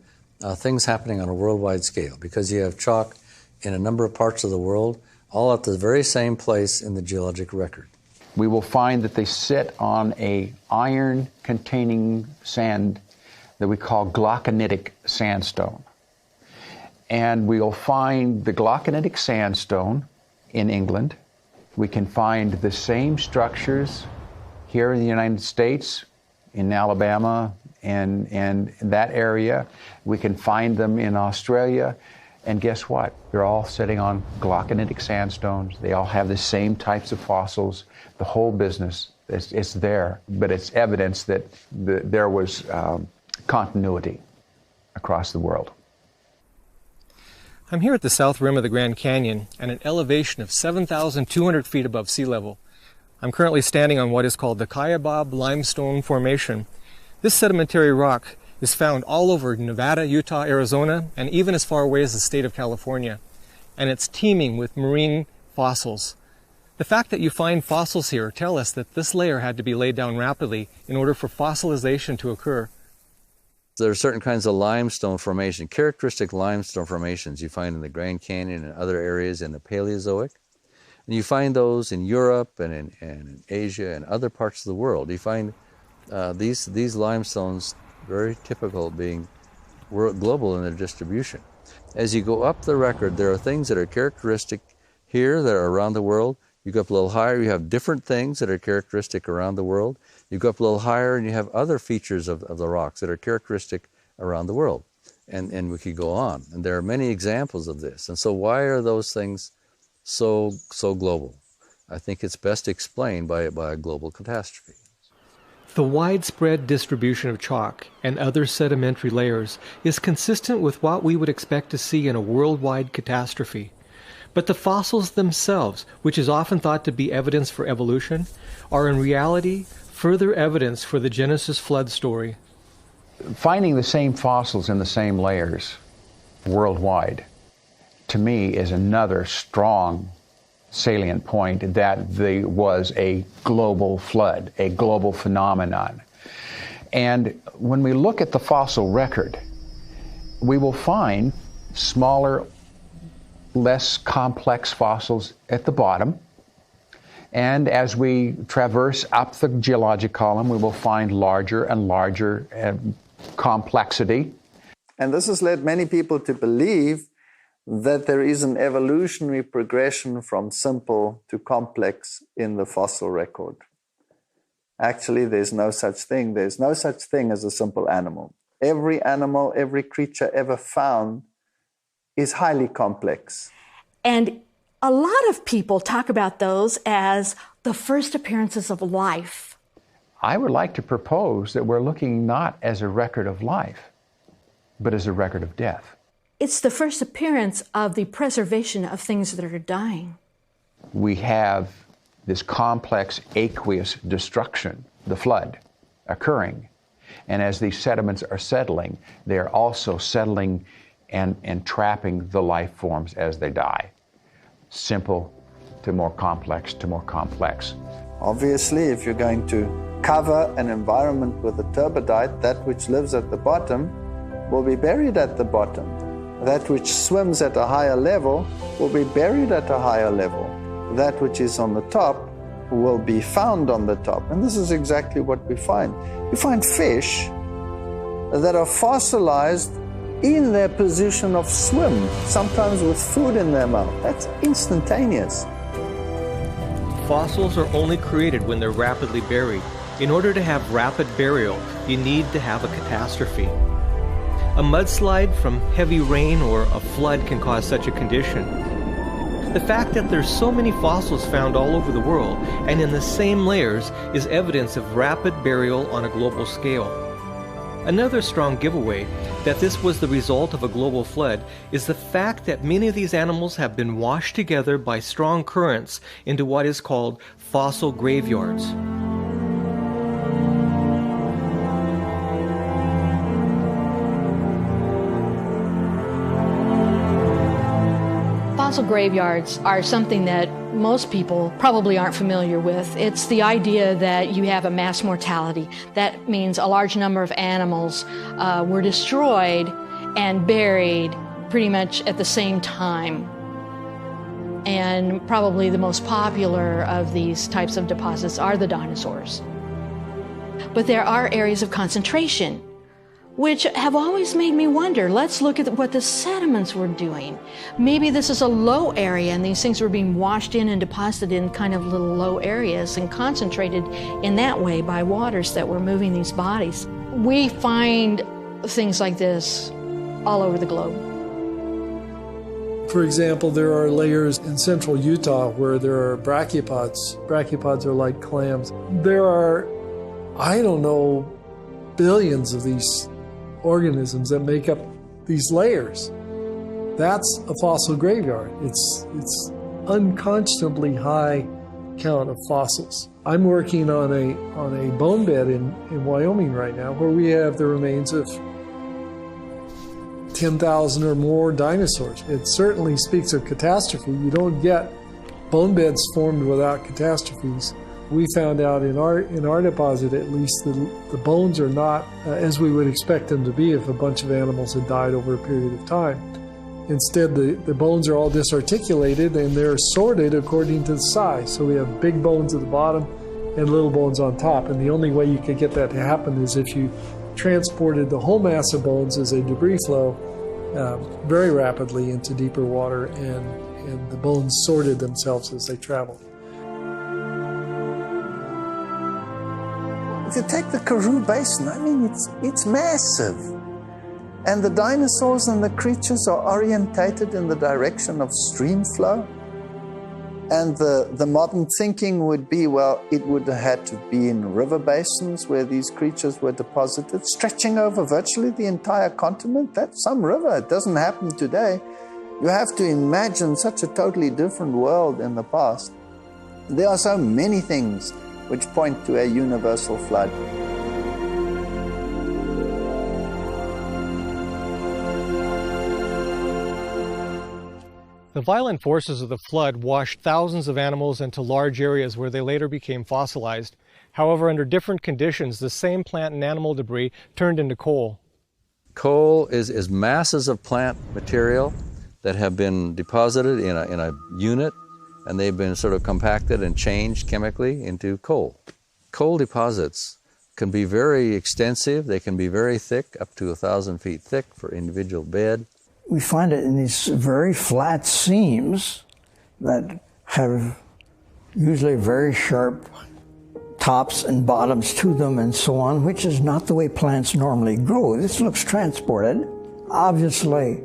things happening on a worldwide scale, because you have chalk in a number of parts of the world, all at the very same place in the geologic record. We will find that they sit on an iron-containing sand that we call glauconitic sandstone. And we'll find the glauconitic sandstone in England. We can find the same structures here in the United States, in Alabama, and that area. We can find them in Australia. And guess what? They're all sitting on glauconitic sandstones. They all have the same types of fossils. The whole business, it's there, but it's evidence that there was continuity across the world. I'm here at the south rim of the Grand Canyon at an elevation of 7,200 feet above sea level. I'm currently standing on what is called the Kaibab Limestone Formation. This sedimentary rock is found all over Nevada, Utah, Arizona, and even as far away as the state of California. And it's teeming with marine fossils. The fact that you find fossils here tell us that this layer had to be laid down rapidly in order for fossilization to occur. There are certain kinds of limestone formation, characteristic limestone formations you find in the Grand Canyon and other areas in the Paleozoic. And you find those in Europe and in Asia and other parts of the world. You find these limestones very typical of being global in their distribution. As you go up the record, there are things that are characteristic here that are around the world. You go up a little higher, you have different things that are characteristic around the world. You go up a little higher and you have other features of the rocks that are characteristic around the world. And we could go on. And there are many examples of this. And so why are those things so global? I think it's best explained by a global catastrophe. The widespread distribution of chalk and other sedimentary layers is consistent with what we would expect to see in a worldwide catastrophe. But the fossils themselves, which is often thought to be evidence for evolution, are in reality further evidence for the Genesis flood story. Finding the same fossils in the same layers worldwide, to me, is another strong salient point that there was a global flood, a global phenomenon. And when we look at the fossil record, we will find smaller, less complex fossils at the bottom. And as we traverse up the geologic column, we will find larger and larger complexity. And this has led many people to believe that there is an evolutionary progression from simple to complex in the fossil record. Actually, there's no such thing. There's no such thing as a simple animal. Every animal, every creature ever found is highly complex. And a lot of people talk about those as the first appearances of life. I would like to propose that we're looking not as a record of life, but as a record of death. It's the first appearance of the preservation of things that are dying. We have this complex aqueous destruction, the flood, occurring. And as these sediments are settling, they are also settling and trapping the life forms as they die. Simple to more complex to more complex. Obviously, if you're going to cover an environment with a turbidite, that which lives at the bottom will be buried at the bottom. That which swims at a higher level will be buried at a higher level. That which is on the top will be found on the top. And this is exactly what we find. You find fish that are fossilized in their position of swim, sometimes with food in their mouth. That's instantaneous. Fossils are only created when they're rapidly buried. In order to have rapid burial, you need to have a catastrophe. A mudslide from heavy rain or a flood can cause such a condition. The fact that there's so many fossils found all over the world and in the same layers is evidence of rapid burial on a global scale. Another strong giveaway that this was the result of a global flood is the fact that many of these animals have been washed together by strong currents into what is called fossil graveyards. Fossil graveyards are something that most people probably aren't familiar with. It's the idea that you have a mass mortality. That means a large number of animals were destroyed and buried pretty much at the same time. And probably the most popular of these types of deposits are the dinosaurs. But there are areas of concentration, which have always made me wonder. Let's look at what the sediments were doing. Maybe this is a low area and these things were being washed in and deposited in kind of little low areas and concentrated in that way by waters that were moving these bodies. We find things like this all over the globe. For example, there are layers in central Utah where there are brachiopods. Brachiopods are like clams. There are, I don't know, billions of these organisms that make up these layers. That's a fossil graveyard. It's unconscionably high count of fossils. I'm working on a bone bed in Wyoming right now where we have the remains of 10,000 or more dinosaurs. It certainly speaks of catastrophe. You don't get bone beds formed without catastrophes. We found out in our deposit, at least, the bones are not as we would expect them to be if a bunch of animals had died over a period of time. Instead, the bones are all disarticulated and they're sorted according to the size. So we have big bones at the bottom and little bones on top. And the only way you could get that to happen is if you transported the whole mass of bones as a debris flow very rapidly into deeper water, and the bones sorted themselves as they traveled. If you take the Karoo Basin, I mean, it's massive. And the dinosaurs and the creatures are orientated in the direction of stream flow. And the modern thinking would be, well, it would have had to be in river basins where these creatures were deposited, stretching over virtually the entire continent. That's some river. It doesn't happen today. You have to imagine such a totally different world in the past. There are so many things which point to a universal flood. The violent forces of the flood washed thousands of animals into large areas where they later became fossilized. However, under different conditions, the same plant and animal debris turned into coal. Coal is masses of plant material that have been deposited in a unit, and they've been sort of compacted and changed chemically into coal. Coal deposits can be very extensive. They can be very thick, up to 1,000 feet thick for individual bed. We find it in these very flat seams that have usually very sharp tops and bottoms to them and so on, which is not the way plants normally grow. This looks transported, obviously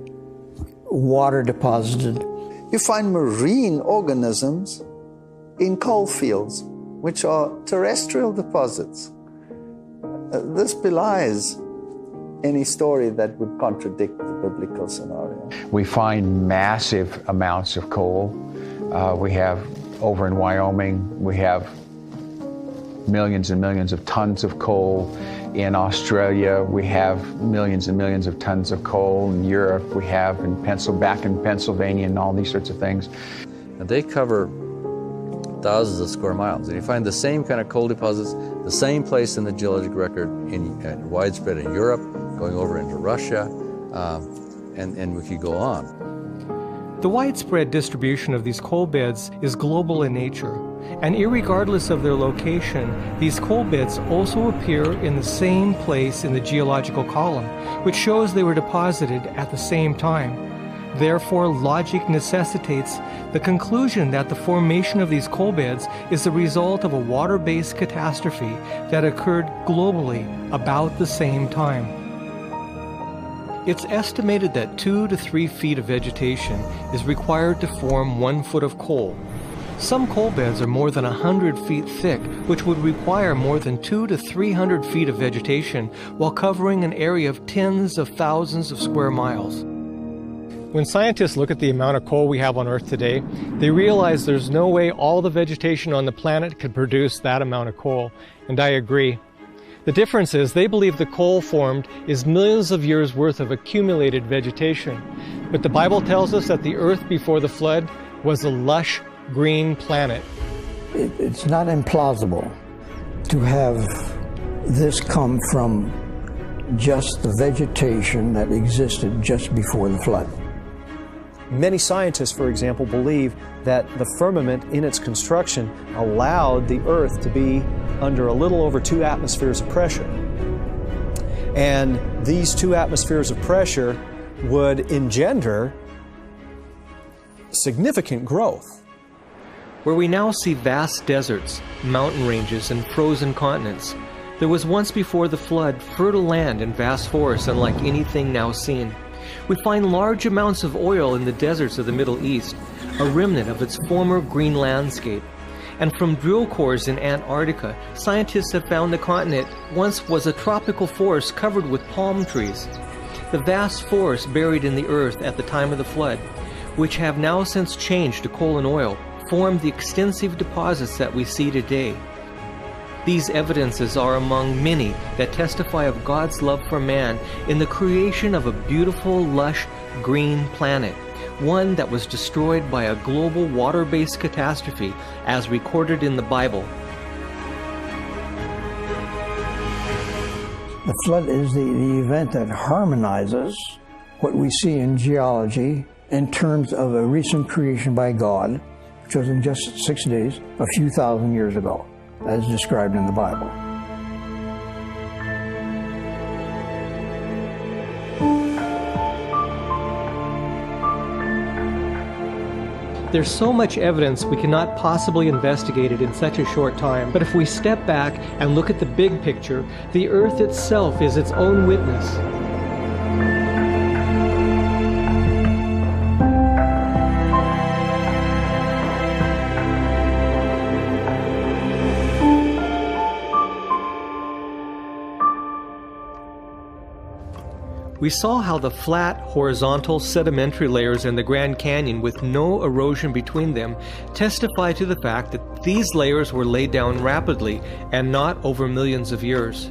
water deposited. You find marine organisms in coal fields, which are terrestrial deposits. This belies any story that would contradict the biblical scenario. We find massive amounts of coal. We have, over in Wyoming, we have millions and millions of tons of coal. In Australia, we have millions and millions of tons of coal. In Europe, we have back in Pennsylvania and all these sorts of things. And they cover thousands of square miles. And you find the same kind of coal deposits, the same place in the geologic record, widespread in Europe, going over into Russia, and we could go on. The widespread distribution of these coal beds is global in nature, and irregardless of their location, these coal beds also appear in the same place in the geological column, which shows they were deposited at the same time. Therefore, logic necessitates the conclusion that the formation of these coal beds is the result of a water-based catastrophe that occurred globally about the same time. It's estimated that 2 to 3 feet of vegetation is required to form 1 foot of coal. Some coal beds are more than 100 feet thick, which would require more than 200 to 300 feet of vegetation while covering an area of tens of thousands of square miles. When scientists look at the amount of coal we have on Earth today, they realize there's no way all the vegetation on the planet could produce that amount of coal, and I agree. The difference is they believe the coal formed is millions of years worth of accumulated vegetation. But the Bible tells us that the earth before the flood was a lush green planet. It's not implausible to have this come from just the vegetation that existed just before the flood. Many scientists, for example, believe that the firmament in its construction allowed the earth to be under a little over 2 atmospheres of pressure. And these 2 atmospheres of pressure would engender significant growth. Where we now see vast deserts, mountain ranges, and frozen continents, there was once before the flood fertile land and vast forests unlike anything now seen. We find large amounts of oil in the deserts of the Middle East, a remnant of its former green landscape. And from drill cores in Antarctica, scientists have found the continent once was a tropical forest covered with palm trees. The vast forests buried in the earth at the time of the flood, which have now since changed to coal and oil, formed the extensive deposits that we see today. These evidences are among many that testify of God's love for man in the creation of a beautiful, lush, green planet, one that was destroyed by a global water-based catastrophe as recorded in the Bible. The flood is the event that harmonizes what we see in geology in terms of a recent creation by God, which was in just 6 days, a few thousand years ago, as described in the Bible. There's so much evidence we cannot possibly investigate it in such a short time. But if we step back and look at the big picture, the earth itself is its own witness. We saw how the flat, horizontal, sedimentary layers in the Grand Canyon with no erosion between them testify to the fact that these layers were laid down rapidly and not over millions of years.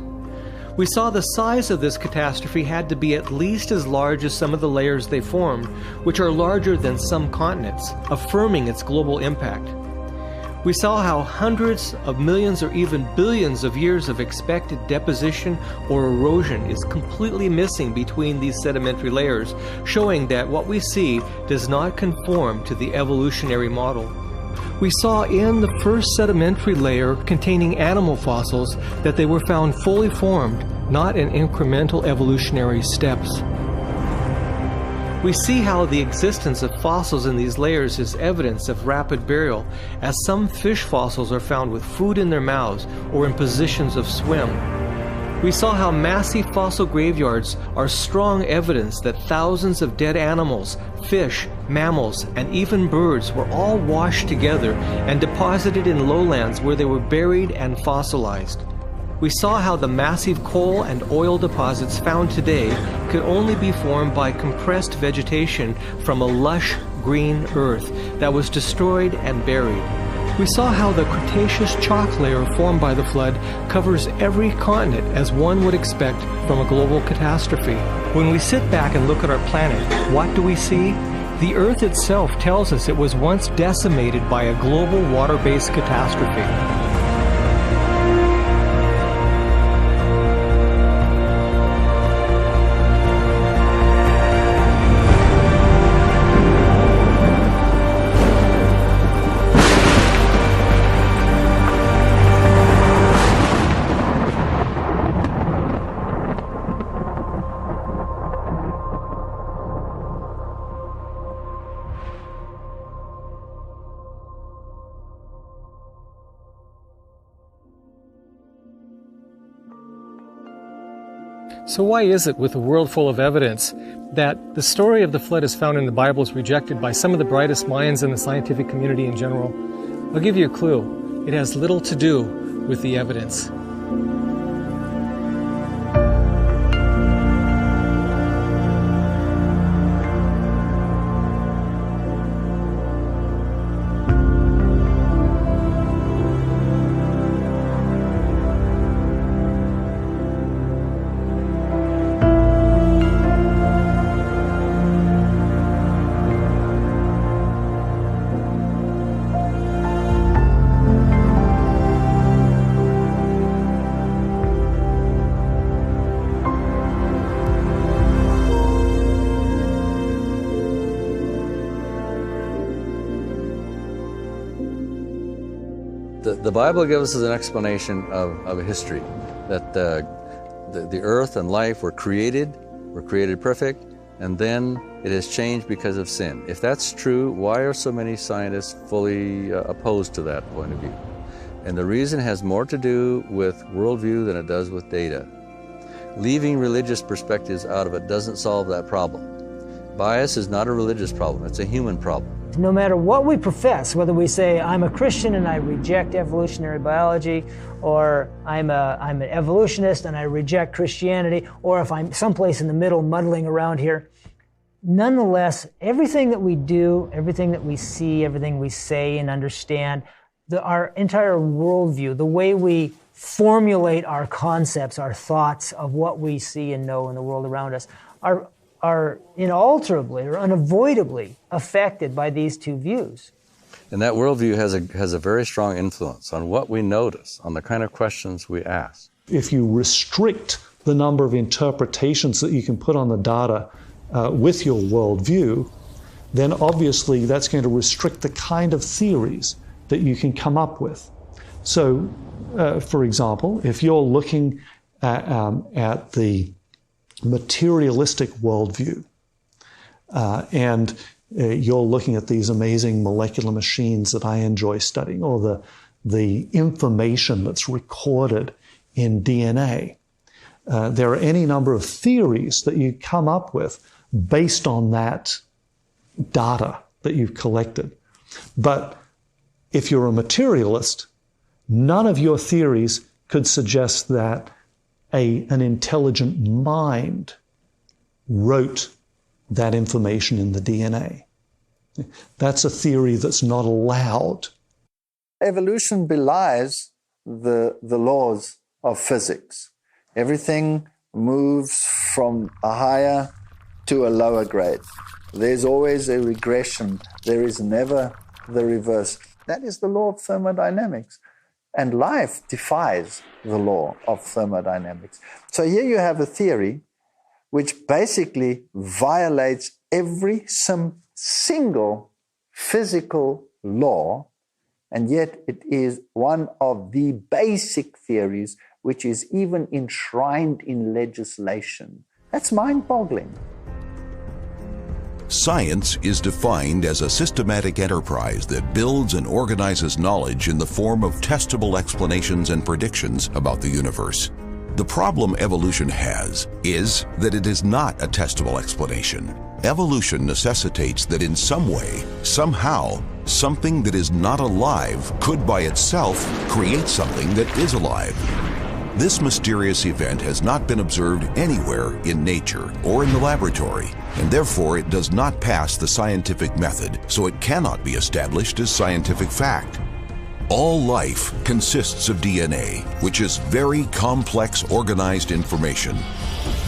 We saw the size of this catastrophe had to be at least as large as some of the layers they formed, which are larger than some continents, affirming its global impact. We saw how hundreds of millions or even billions of years of expected deposition or erosion is completely missing between these sedimentary layers, showing that what we see does not conform to the evolutionary model. We saw in the first sedimentary layer containing animal fossils that they were found fully formed, not in incremental evolutionary steps. We see how the existence of fossils in these layers is evidence of rapid burial, as some fish fossils are found with food in their mouths or in positions of swim. We saw how massive fossil graveyards are strong evidence that thousands of dead animals, fish, mammals, and even birds were all washed together and deposited in lowlands where they were buried and fossilized. We saw how the massive coal and oil deposits found today could only be formed by compressed vegetation from a lush green earth that was destroyed and buried. We saw how the Cretaceous chalk layer formed by the flood covers every continent as one would expect from a global catastrophe. When we sit back and look at our planet, what do we see? The Earth itself tells us it was once decimated by a global water-based catastrophe. So why is it, with a world full of evidence, that the story of the flood as found in the Bible is rejected by some of the brightest minds in the scientific community in general? I'll give you a clue. It has little to do with the evidence. The Bible gives us an explanation of history, that the earth and life were created perfect, and then it has changed because of sin. If that's true, why are so many scientists fully opposed to that point of view? And the reason has more to do with worldview than it does with data. Leaving religious perspectives out of it doesn't solve that problem. Bias is not a religious problem, it's a human problem. No matter what we profess, whether we say, I'm a Christian and I reject evolutionary biology, or I'm an evolutionist and I reject Christianity, or if I'm someplace in the middle muddling around here, nonetheless, everything that we do, everything that we see, everything we say and understand, our entire worldview, the way we formulate our concepts, our thoughts of what we see and know in the world around us, are inalterably or unavoidably affected by these two views. And that worldview has a very strong influence on what we notice, on the kind of questions we ask. If you restrict the number of interpretations that you can put on the data with your worldview, then obviously that's going to restrict the kind of theories that you can come up with. So, for example, if you're looking at the materialistic worldview, and you're looking at these amazing molecular machines that I enjoy studying, or the information that's recorded in DNA. There are any number of theories that you come up with based on that data that you've collected. But if you're a materialist, none of your theories could suggest that an intelligent mind wrote that information in the DNA. That's a theory that's not allowed. Evolution belies the laws of physics. Everything moves from a higher to a lower grade. There's always a regression. There is never the reverse. That is the law of thermodynamics. And life defies the law of thermodynamics. So here you have a theory which basically violates every single physical law, and yet it is one of the basic theories which is even enshrined in legislation. That's mind-boggling. Science is defined as a systematic enterprise that builds and organizes knowledge in the form of testable explanations and predictions about the universe. The problem evolution has is that it is not a testable explanation. Evolution necessitates that in some way, somehow, something that is not alive could by itself create something that is alive. This mysterious event has not been observed anywhere in nature or in the laboratory, and therefore it does not pass the scientific method, so it cannot be established as scientific fact. All life consists of DNA, which is very complex, organized information.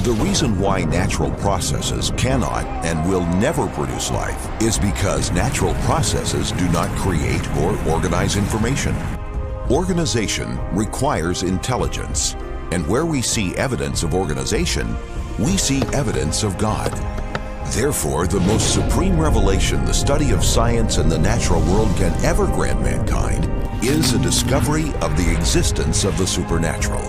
The reason why natural processes cannot and will never produce life is because natural processes do not create or organize information. Organization requires intelligence, and where we see evidence of organization, we see evidence of God. Therefore, the most supreme revelation the study of science and the natural world can ever grant mankind is a discovery of the existence of the supernatural.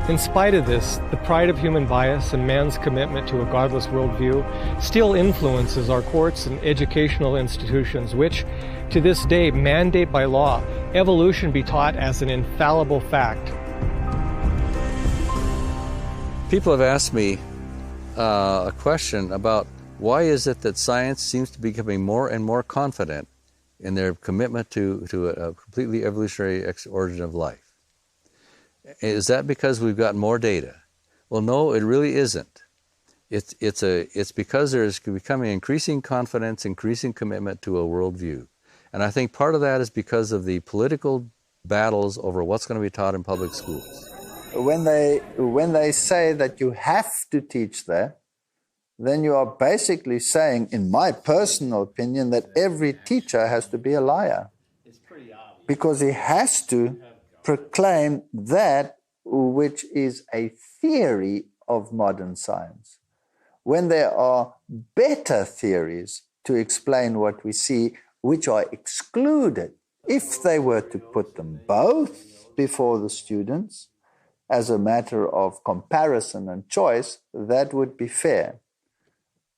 In spite of this, the pride of human bias and man's commitment to a godless worldview still influences our courts and educational institutions, which, to this day, mandate by law evolution be taught as an infallible fact. People have asked me a question about why is it that science seems to be becoming more and more confident in their commitment to a completely evolutionary origin of life. Is that because we've got more data? Well, no, it really isn't. It's because there's becoming increasing confidence, increasing commitment to a worldview. And I think part of that is because of the political battles over what's going to be taught in public schools. When they say that you have to teach that, then you are basically saying, in my personal opinion, that every teacher has to be a liar. It's pretty obvious. Because he has to proclaim that which is a theory of modern science. When there are better theories to explain what we see, which are excluded, if they were to put them both before the students as a matter of comparison and choice, that would be fair.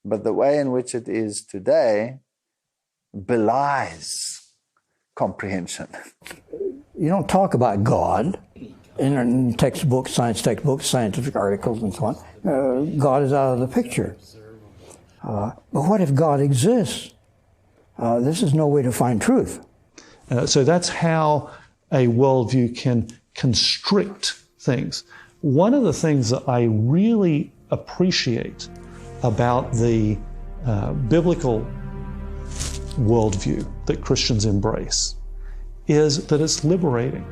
But the way in which it is today belies comprehension. You don't talk about God in textbooks, science textbooks, scientific articles, and so on. God is out of the picture. But what if God exists? This is no way to find truth. So that's how a worldview can constrict things. One of the things that I really appreciate about the biblical worldview that Christians embrace is that it's liberating.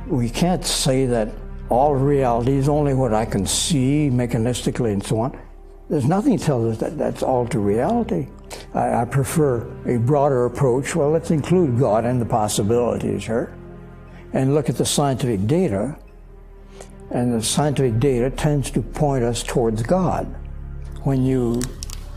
We can't say that all reality is only what I can see mechanistically and so on. There's nothing that tells us that that's all to reality. I prefer a broader approach. Well, let's include God and the possibilities here and look at the scientific data. And the scientific data tends to point us towards God. When you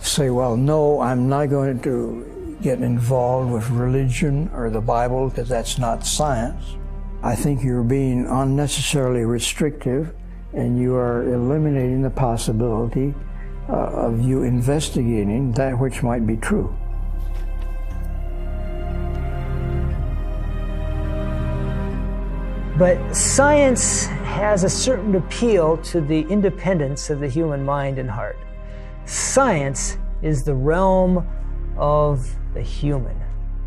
say, well, no, I'm not going to get involved with religion or the Bible because that's not science, I think you're being unnecessarily restrictive and you are eliminating the possibility of you investigating that which might be true. But science has a certain appeal to the independence of the human mind and heart. Science is the realm of the human.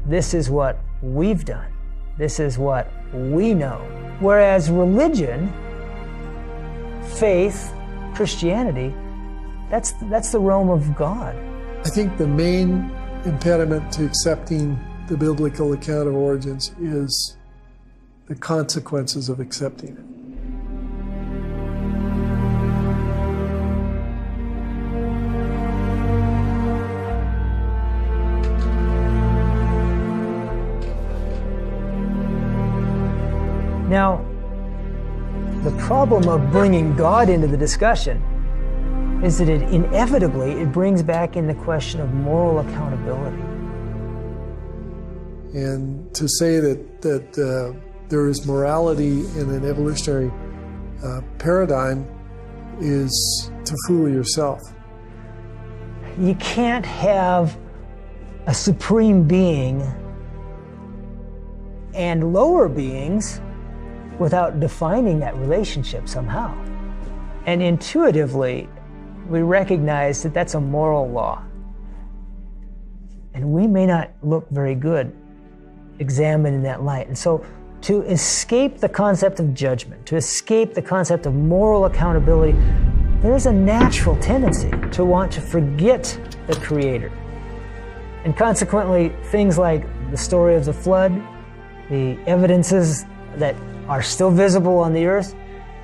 This is what we've done. This is what we know. Whereas religion, faith, Christianity, that's the realm of God. I think the main impediment to accepting the biblical account of origins is the consequences of accepting it. Now, the problem of bringing God into the discussion is that it inevitably brings back in the question of moral accountability. And to say that there is morality in an evolutionary paradigm is to fool yourself. You can't have a supreme being and lower beings without defining that relationship somehow. And intuitively, we recognize that that's a moral law. And we may not look very good examined in that light. And so to escape the concept of judgment, to escape the concept of moral accountability, there's a natural tendency to want to forget the Creator. And consequently, things like the story of the flood, the evidences that are still visible on the earth,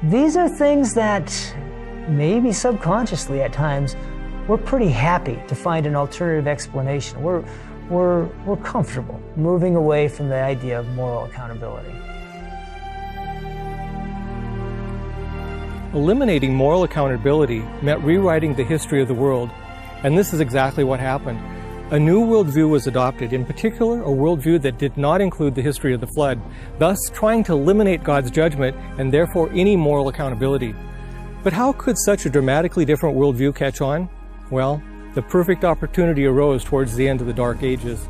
these are things that maybe subconsciously at times we're pretty happy to find an alternative explanation. We're comfortable moving away from the idea of moral accountability. Eliminating moral accountability meant rewriting the history of the world, and this is exactly what happened. A new worldview was adopted, in particular a worldview that did not include the history of the flood, thus trying to eliminate God's judgment and therefore any moral accountability. But how could such a dramatically different worldview catch on? Well, the perfect opportunity arose towards the end of the Dark Ages.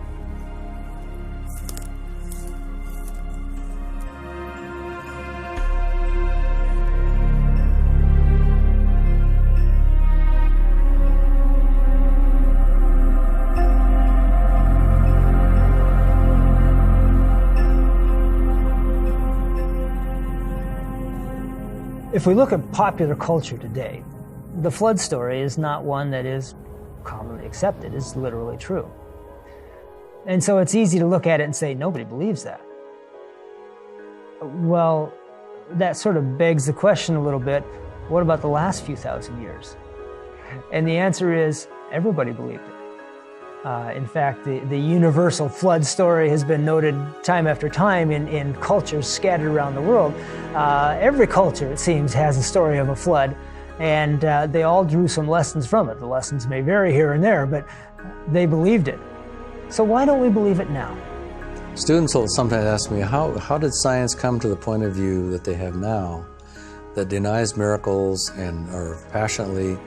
If we look at popular culture today, the flood story is not one that is commonly accepted. It's literally true. And so it's easy to look at it and say, nobody believes that. Well, that sort of begs the question a little bit, what about the last few thousand years? And the answer is, everybody believed it. In fact, the universal flood story has been noted time after time in cultures scattered around the world. Every culture, it seems, has a story of a flood, and they all drew some lessons from it. The lessons may vary here and there, but they believed it. So why don't we believe it now? Students will sometimes ask me, how did science come to the point of view that they have now that denies miracles and are passionately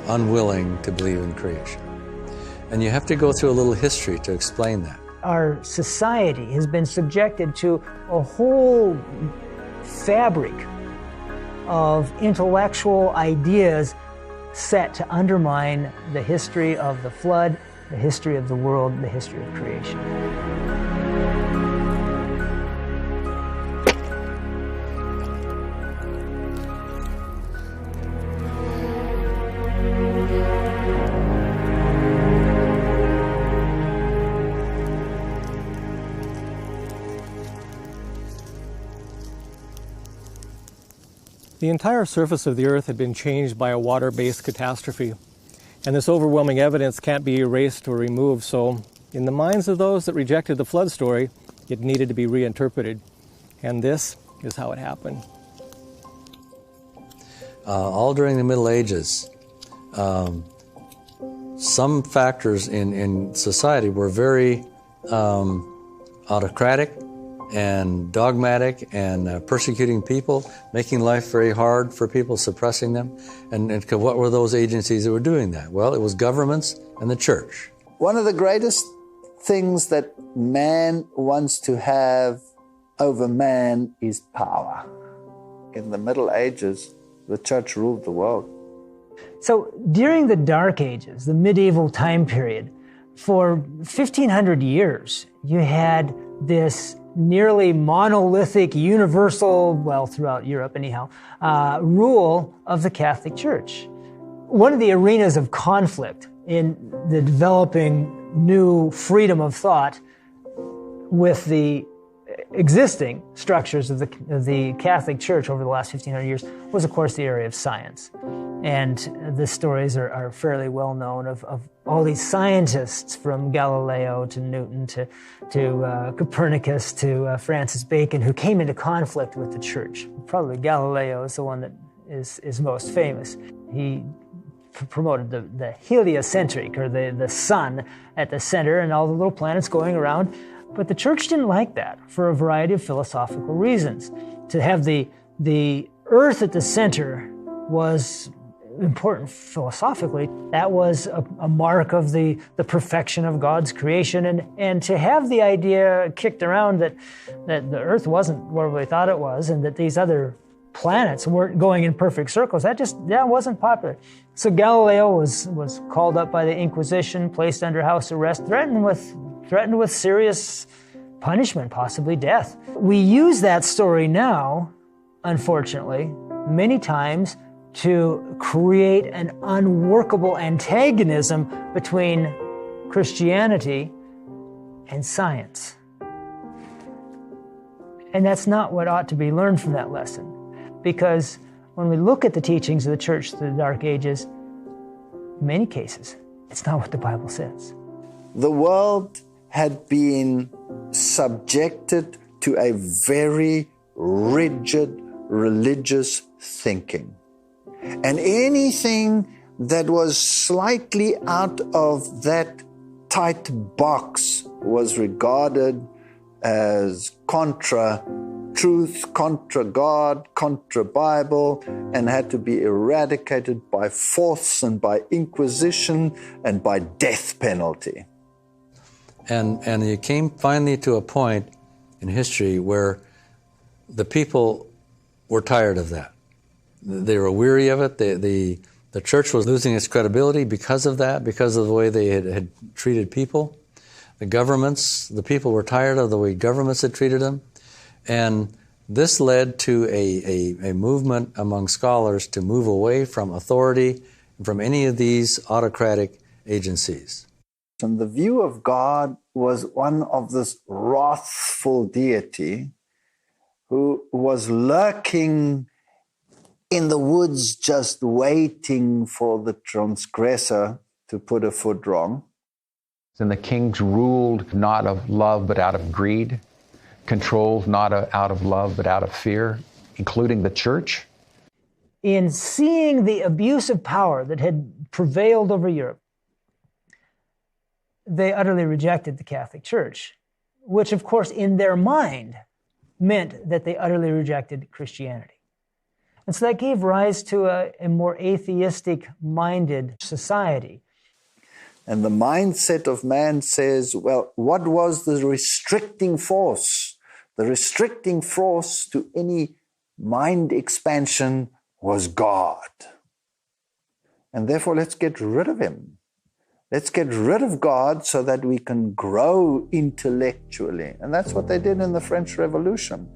unwilling to believe in creation? And you have to go through a little history to explain that. Our society has been subjected to a whole fabric of intellectual ideas set to undermine the history of the flood, the history of the world, the history of creation. The entire surface of the earth had been changed by a water-based catastrophe, and this overwhelming evidence can't be erased or removed, so in the minds of those that rejected the flood story, it needed to be reinterpreted. And this is how it happened. All during the Middle Ages, some factors in society were very autocratic and dogmatic and persecuting people, making life very hard for people, suppressing them. And what were those agencies that were doing that? Well, it was governments and the church. One of the greatest things that man wants to have over man is power. In the Middle Ages, the church ruled the world. So during the Dark Ages, the medieval time period, for 1,500 years, you had this nearly monolithic, universal, well, throughout Europe anyhow, rule of the Catholic Church. One of the arenas of conflict in the developing new freedom of thought with the existing structures of the Catholic Church over the last 1,500 years was, of course, the area of science. And the stories are fairly well known of all these scientists, from Galileo to Newton to Copernicus to Francis Bacon, who came into conflict with the church. Probably Galileo is the one that is most famous. He promoted the heliocentric, or the sun at the center and all the little planets going around. But the church didn't like that for a variety of philosophical reasons. To have the earth at the center was important philosophically. That was a mark of the perfection of God's creation. And to have the idea kicked around that the earth wasn't where we thought it was, and that these other planets weren't going in perfect circles, that wasn't popular. So Galileo was called up by the Inquisition, placed under house arrest, threatened with serious punishment, possibly death. We use that story now, unfortunately, many times to create an unworkable antagonism between Christianity and science. And that's not what ought to be learned from that lesson. Because when we look at the teachings of the church through the Dark Ages, in many cases, it's not what the Bible says. The world had been subjected to a very rigid religious thinking. And anything that was slightly out of that tight box was regarded as contra truth, contra God, contra Bible, and had to be eradicated by force and by inquisition and by death penalty. And you came finally to a point in history where the people were tired of that. They were weary of it. The church was losing its credibility because of that, because of the way they had treated people. The people were tired of the way governments had treated them. And This led to a movement among scholars to move away from authority from any of these autocratic agencies. And the view of God was one of this wrathful deity who was lurking in the woods just waiting for the transgressor to put a foot wrong. And the kings ruled not of love but out of greed, controlled not out of love but out of fear, including the church. In seeing the abuse of power that had prevailed over Europe, they utterly rejected the Catholic Church, which of course in their mind meant that they utterly rejected Christianity. And so that gave rise to a more atheistic-minded society. And the mindset of man says, well, what was the restricting force? The restricting force to any mind expansion was God. And therefore, let's get rid of him. Let's get rid of God so that we can grow intellectually. And that's what they did in the French Revolution.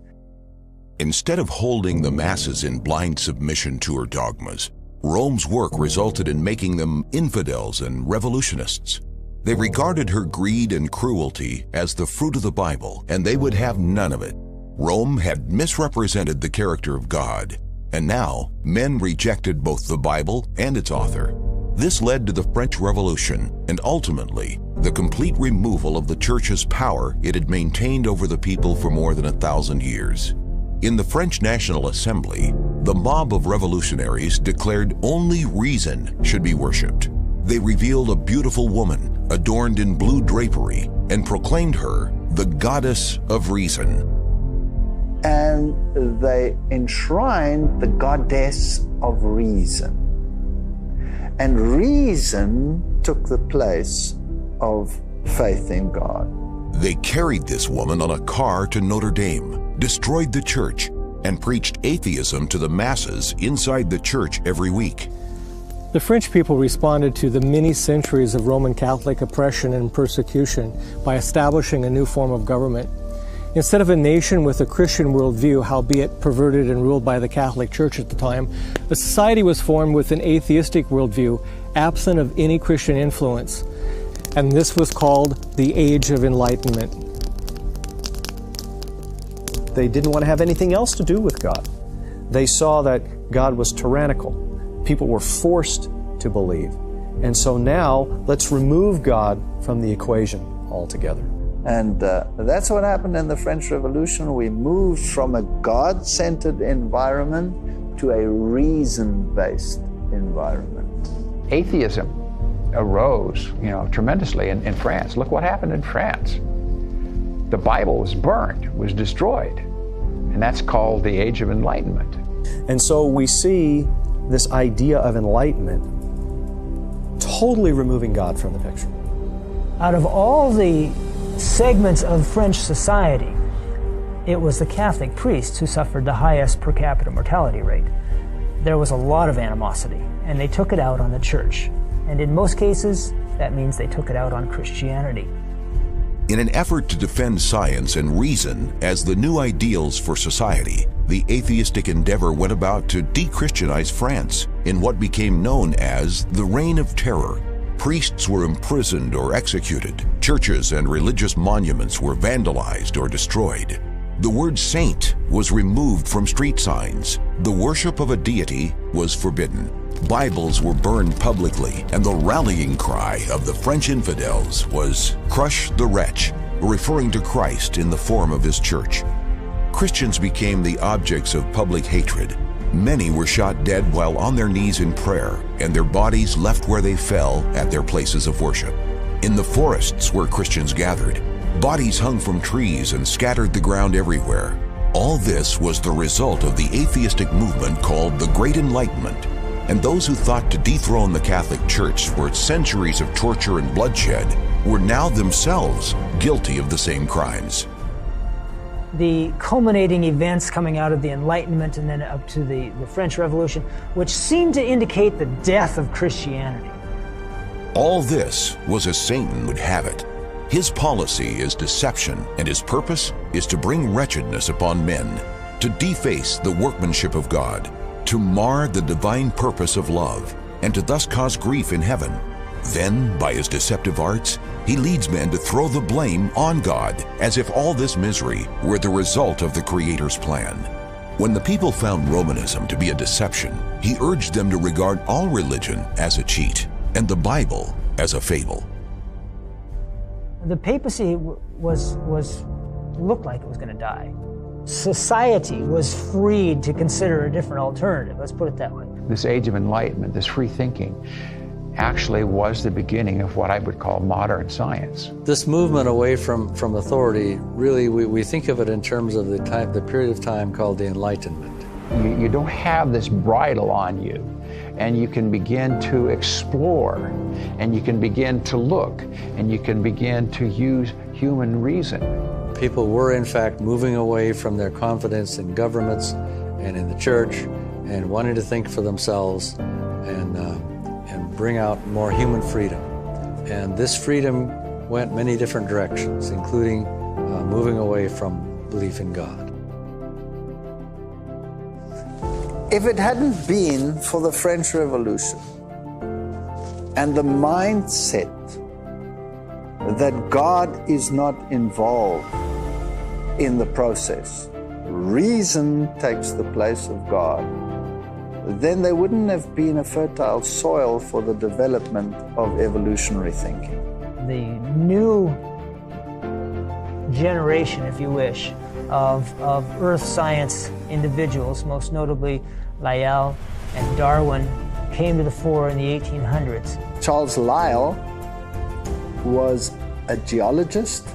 Instead of holding the masses in blind submission to her dogmas, Rome's work resulted in making them infidels and revolutionists. They regarded her greed and cruelty as the fruit of the Bible, and they would have none of it. Rome had misrepresented the character of God, and now men rejected both the Bible and its author. This led to the French Revolution, and ultimately, the complete removal of the Church's power it had maintained over the people for more than 1,000 years. In the French National Assembly, the mob of revolutionaries declared only reason should be worshipped. They revealed a beautiful woman adorned in blue drapery and proclaimed her the goddess of reason. And they enshrined the goddess of reason. And reason took the place of faith in God. They carried this woman on a car to Notre Dame, destroyed the church, and preached atheism to the masses inside the church every week. The French people responded to the many centuries of Roman Catholic oppression and persecution by establishing a new form of government. Instead of a nation with a Christian worldview, howbeit perverted and ruled by the Catholic Church at the time, a society was formed with an atheistic worldview, absent of any Christian influence. And this was called the Age of Enlightenment. They didn't want to have anything else to do with God. They saw that God was tyrannical. People were forced to believe. And so now, let's remove God from the equation altogether. And that's what happened in the French Revolution. We moved from a God-centered environment to a reason-based environment. Atheism arose, tremendously in France. Look what happened in France. The Bible was burned, was destroyed. And that's called the Age of Enlightenment. And so we see this idea of enlightenment totally removing God from the picture. Out of all the segments of French society, it was the Catholic priests who suffered the highest per capita mortality rate. There was a lot of animosity, and they took it out on the church. And in most cases, that means they took it out on Christianity. In an effort to defend science and reason as the new ideals for society, the atheistic endeavor went about to de-Christianize France in what became known as the Reign of Terror. Priests were imprisoned or executed. Churches and religious monuments were vandalized or destroyed. The word saint was removed from street signs. The worship of a deity was forbidden. Bibles were burned publicly, and the rallying cry of the French infidels was, "Crush the wretch," referring to Christ in the form of his church. Christians became the objects of public hatred. Many were shot dead while on their knees in prayer, and their bodies left where they fell at their places of worship. In the forests where Christians gathered, bodies hung from trees and scattered the ground everywhere. All this was the result of the atheistic movement called the Great Enlightenment, and those who thought to dethrone the Catholic Church for its centuries of torture and bloodshed were now themselves guilty of the same crimes. The culminating events coming out of the Enlightenment and then up to the French Revolution, which seemed to indicate the death of Christianity. All this was as Satan would have it. His policy is deception, and his purpose is to bring wretchedness upon men. to deface the workmanship of God, to mar the divine purpose of love, and to thus cause grief in heaven. Then, by his deceptive arts, he leads men to throw the blame on God, as if all this misery were the result of the Creator's plan. When the people found Romanism to be a deception, he urged them to regard all religion as a cheat, and the Bible as a fable. The papacy looked like it was going to die. Society was freed to consider a different alternative, let's put it that way. This age of enlightenment, this free thinking, actually was the beginning of what I would call modern science. This movement away from authority, really, we think of it in terms of the period of time called the Enlightenment. You don't have this bridle on you, and you can begin to explore, and you can begin to look, and you can begin to use human reason. People were, in fact, moving away from their confidence in governments and in the church, and wanting to think for themselves and bring out more human freedom. And this freedom went many different directions, including moving away from belief in God. If it hadn't been for the French Revolution and the mindset that God is not involved in the process, reason takes the place of God, then there wouldn't have been a fertile soil for the development of evolutionary thinking. The new generation, if you wish, of earth science individuals, most notably Lyell and Darwin, came to the fore in the 1800s. Charles Lyell was a geologist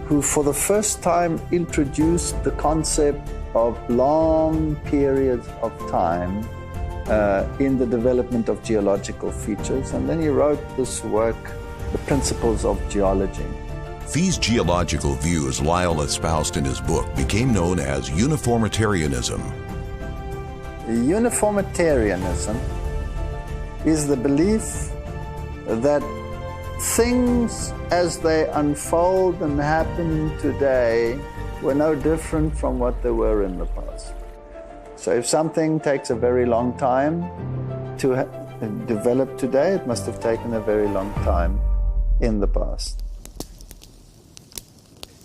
who for the first time introduced the concept of long periods of time in the development of geological features. And then he wrote this work, The Principles of Geology. These geological views Lyell espoused in his book became known as uniformitarianism. Uniformitarianism is the belief that things as they unfold and happen today were no different from what they were in the past. So if something takes a very long time to develop today, it must have taken a very long time in the past.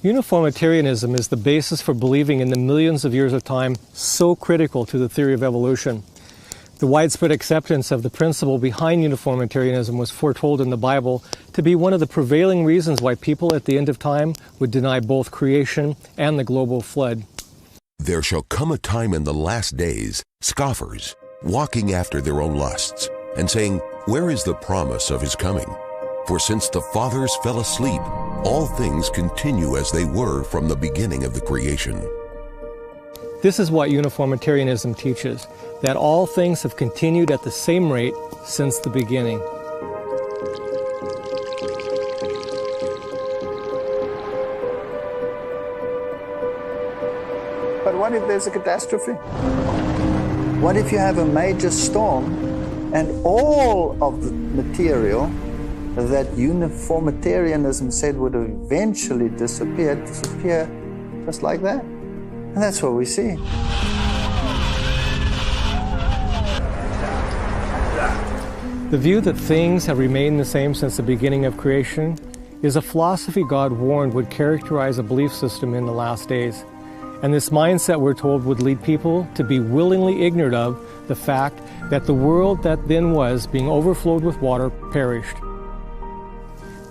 Uniformitarianism is the basis for believing in the millions of years of time so critical to the theory of evolution. The widespread acceptance of the principle behind uniformitarianism was foretold in the Bible to be one of the prevailing reasons why people at the end of time would deny both creation and the global flood. There shall come a time in the last days, scoffers, walking after their own lusts, and saying, "Where is the promise of his coming? For since the fathers fell asleep, all things continue as they were from the beginning of the creation." This is what uniformitarianism teaches, that all things have continued at the same rate since the beginning. But what if there's a catastrophe? What if you have a major storm and all of the material that uniformitarianism said would eventually disappear just like that? And that's what we see. The view that things have remained the same since the beginning of creation is a philosophy God warned would characterize a belief system in the last days. And this mindset, we're told, would lead people to be willingly ignorant of the fact that the world that then was, being overflowed with water, perished.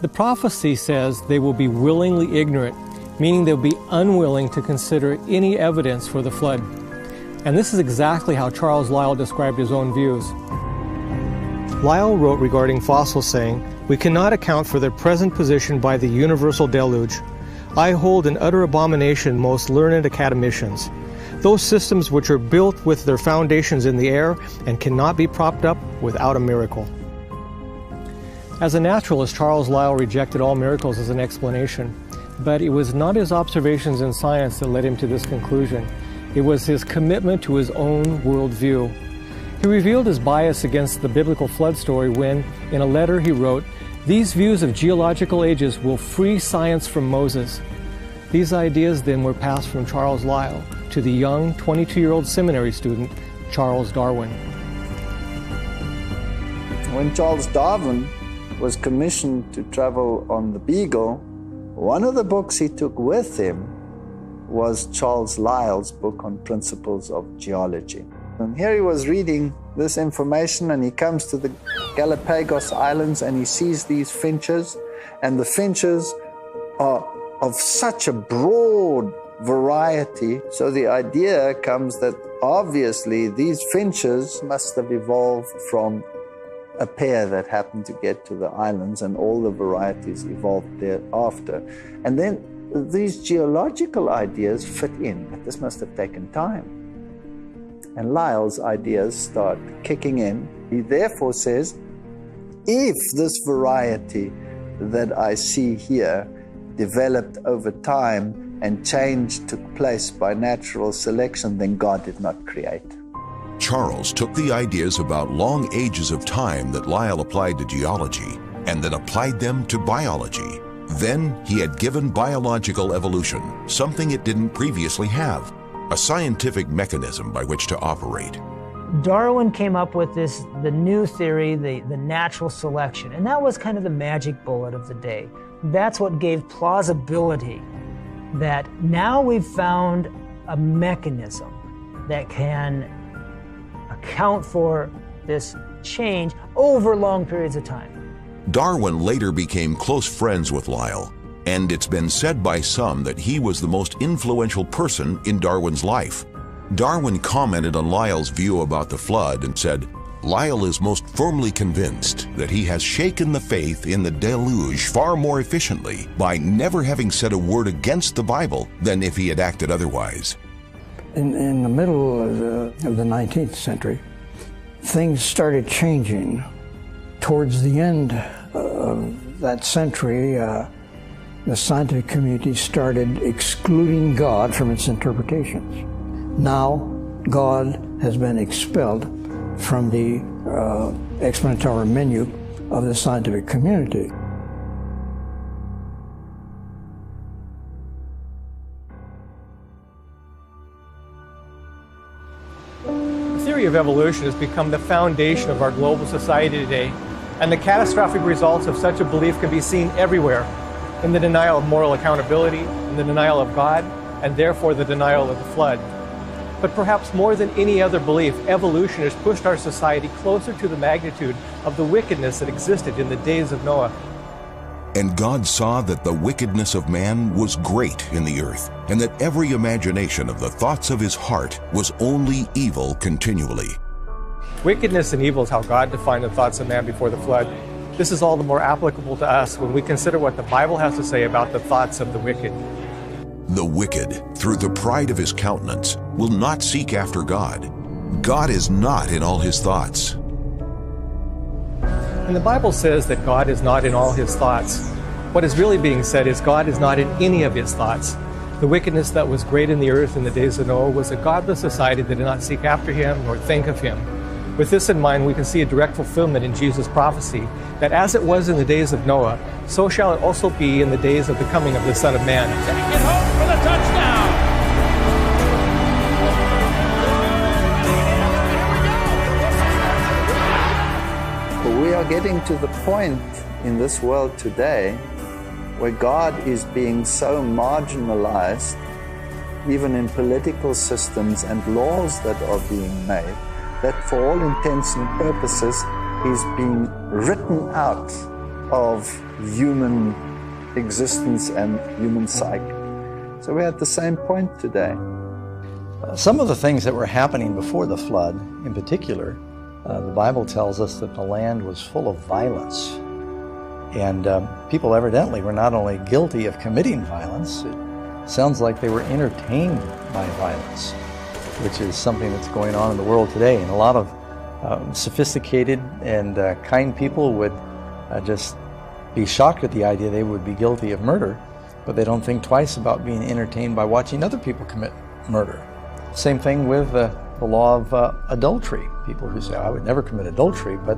The prophecy says they will be willingly ignorant, meaning they'll be unwilling to consider any evidence for the flood. And this is exactly how Charles Lyell described his own views. Lyell wrote regarding fossils, saying, "We cannot account for their present position by the universal deluge. I hold in utter abomination most learned academicians, those systems which are built with their foundations in the air and cannot be propped up without a miracle." As a naturalist, Charles Lyell rejected all miracles as an explanation, but it was not his observations in science that led him to this conclusion. It was his commitment to his own worldview. He revealed his bias against the biblical flood story when, in a letter he wrote, "These views of geological ages will free science from Moses." These ideas then were passed from Charles Lyell to the young 22-year-old seminary student, Charles Darwin. When Charles Darwin was commissioned to travel on the Beagle, one of the books he took with him was Charles Lyell's book on principles of geology. And here he was reading this information, and he comes to the Galapagos Islands and he sees these finches, and the finches are of such a broad variety. So the idea comes that obviously these finches must have evolved from a pair that happened to get to the islands, and all the varieties evolved thereafter. And then these geological ideas fit in, but this must have taken time. And Lyell's ideas start kicking in. He therefore says, if this variety that I see here developed over time and change took place by natural selection, then God did not create. Charles took the ideas about long ages of time that Lyell applied to geology and then applied them to biology. Then he had given biological evolution something it didn't previously have, a scientific mechanism by which to operate. Darwin came up with the new theory, the natural selection, and that was kind of the magic bullet of the day. That's what gave plausibility that now we've found a mechanism that can account for this change over long periods of time. Darwin later became close friends with Lyell, and it's been said by some that he was the most influential person in Darwin's life. Darwin commented on Lyell's view about the flood and said, Lyell is most firmly convinced that he has shaken the faith in the deluge far more efficiently by never having said a word against the Bible than if he had acted otherwise. In the middle of the 19th century, things started changing. Towards the end of that century, the scientific community started excluding God from its interpretations. Now, God has been expelled from the explanatory menu of the scientific community. The theory of evolution has become the foundation of our global society today, and the catastrophic results of such a belief can be seen everywhere, in the denial of moral accountability, in the denial of God, and therefore the denial of the flood. But perhaps more than any other belief, evolution has pushed our society closer to the magnitude of the wickedness that existed in the days of Noah. And God saw that the wickedness of man was great in the earth, and that every imagination of the thoughts of his heart was only evil continually. Wickedness and evil is how God defined the thoughts of man before the flood. This is all the more applicable to us when we consider what the Bible has to say about the thoughts of the wicked. The wicked, through the pride of his countenance, will not seek after God. God is not in all his thoughts. And the Bible says that God is not in all his thoughts. What is really being said is God is not in any of his thoughts. The wickedness that was great in the earth in the days of Noah was a godless society that did not seek after him nor think of him. With this in mind, we can see a direct fulfillment in Jesus' prophecy that as it was in the days of Noah, so shall it also be in the days of the coming of the Son of Man. Take it home for the touchdown! We are getting to the point in this world today where God is being so marginalized, even in political systems and laws that are being made, that for all intents and purposes, he's being written out of human existence and human psyche. So we're at the same point today. Some of the things that were happening before the flood, in particular, the Bible tells us that the land was full of violence. And people evidently were not only guilty of committing violence, it sounds like they were entertained by violence, which is something that's going on in the world today. And a lot of sophisticated and kind people would just be shocked at the idea they would be guilty of murder, but they don't think twice about being entertained by watching other people commit murder. Same thing with the law of adultery. People who say, I would never commit adultery, but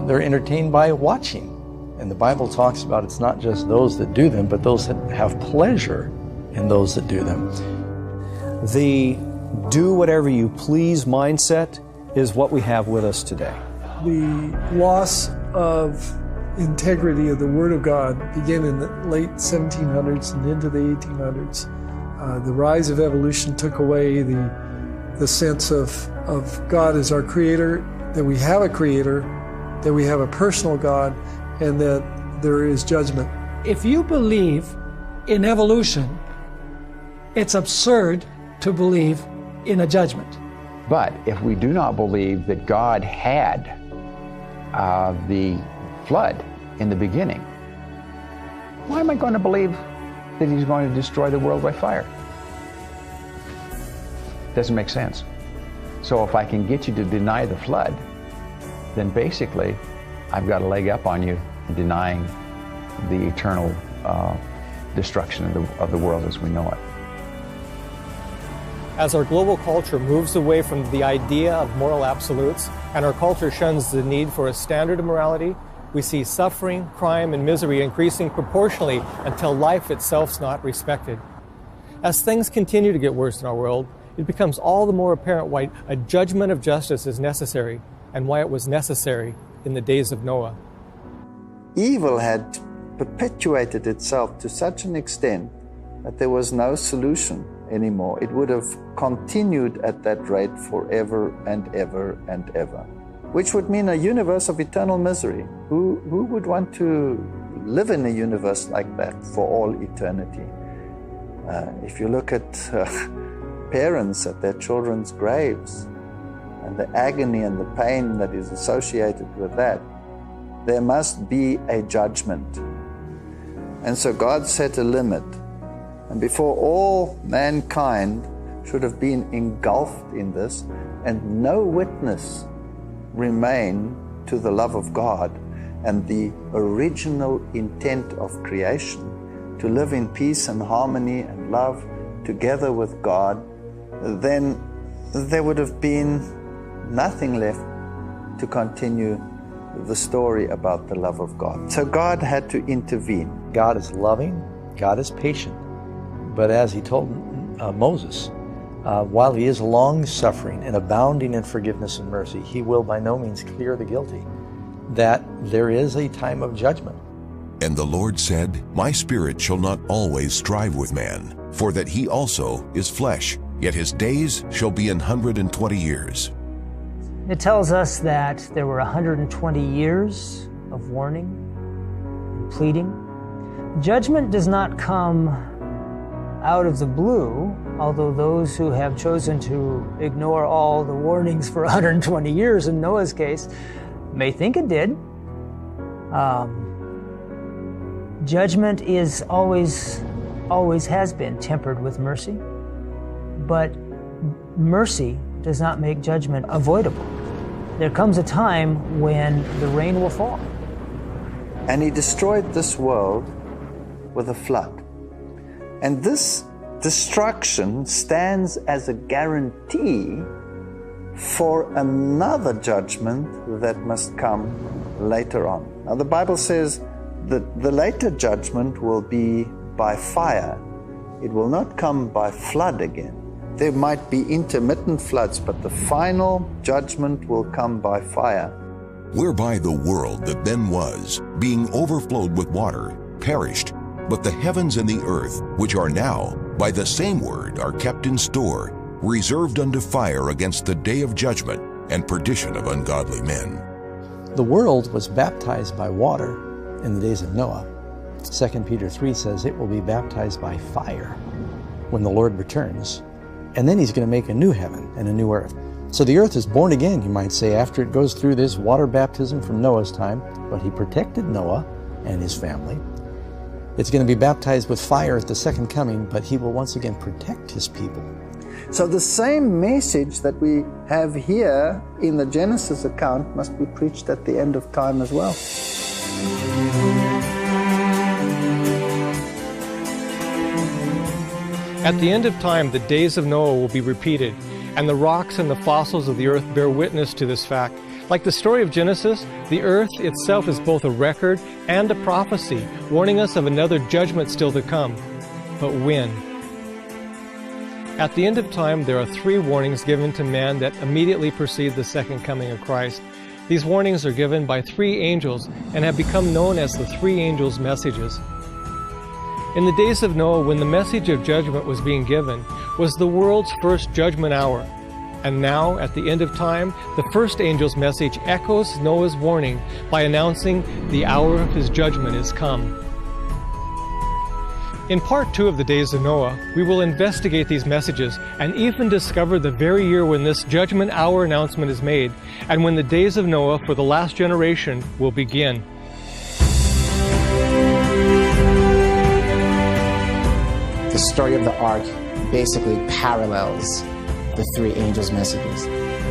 they're entertained by watching. And the Bible talks about it's not just those that do them, but those that have pleasure in those that do them. the do whatever you please mindset is what we have with us today. The loss of integrity of the Word of God began in the late 1700s and into the 1800s. The rise of evolution took away the sense of God as our creator, that we have a creator, that we have a personal God, and that there is judgment. If you believe in evolution, it's absurd to believe in a judgment. But if we do not believe that God had the flood in the beginning, why am I going to believe that He's going to destroy the world by fire? Doesn't make sense. So if I can get you to deny the flood, then basically I've got a leg up on you in denying the eternal destruction of the world as we know it. As our global culture moves away from the idea of moral absolutes, and our culture shuns the need for a standard of morality, we see suffering, crime, and misery increasing proportionally until life itself's not respected. As things continue to get worse in our world, it becomes all the more apparent why a judgment of justice is necessary, and why it was necessary in the days of Noah. Evil had perpetuated itself to such an extent that there was no solution anymore. It would have continued at that rate forever and ever and ever, which would mean a universe of eternal misery. Who would want to live in a universe like that for all eternity? If you look at parents at their children's graves and the agony and the pain that is associated with that, there must be a judgment. And so God set a limit. And before all mankind should have been engulfed in this, and no witness remain to the love of God and the original intent of creation, to live in peace and harmony and love together with God, then there would have been nothing left to continue the story about the love of God. So God had to intervene. God is loving, God is patient. But as He told Moses, while He is long-suffering and abounding in forgiveness and mercy, He will by no means clear the guilty, that there is a time of judgment. And the Lord said, My spirit shall not always strive with man, for that he also is flesh, yet his days shall be 120 years. It tells us that there were 120 years of warning and pleading. Judgment does not come out of the blue, although those who have chosen to ignore all the warnings for 120 years in Noah's case may think it did. Judgment is always has been tempered with mercy, but mercy does not make judgment avoidable. There comes a time when the rain will fall. And He destroyed this world with a flood. And this destruction stands as a guarantee for another judgment that must come later on. Now the Bible says that the later judgment will be by fire. It will not come by flood again. There might be intermittent floods, but the final judgment will come by fire. Whereby the world that then was, being overflowed with water, perished. But the heavens and the earth, which are now, by the same word are kept in store, reserved unto fire against the day of judgment and perdition of ungodly men. The world was baptized by water in the days of Noah. 2 Peter 3 says it will be baptized by fire when the Lord returns. And then He's going to make a new heaven and a new earth. So the earth is born again, you might say, after it goes through this water baptism from Noah's time, but He protected Noah and his family. It's going to be baptized with fire at the second coming, but He will once again protect His people. So the same message that we have here in the Genesis account must be preached at the end of time as well. At the end of time, the days of Noah will be repeated, and the rocks and the fossils of the earth bear witness to this fact. Like the story of Genesis, the earth itself is both a record and a prophecy, warning us of another judgment still to come. But when? At the end of time, there are 3 warnings given to man that immediately precede the second coming of Christ. These warnings are given by 3 angels and have become known as the 3 angels' messages. In the days of Noah, when the message of judgment was being given, was the world's first judgment hour. And now, at the end of time, the first angel's message echoes Noah's warning by announcing the hour of his judgment is come. In part 2 of the days of Noah, we will investigate these messages and even discover the very year when this judgment hour announcement is made and when the days of Noah for the last generation will begin. The story of the ark basically parallels the 3 angels' messages.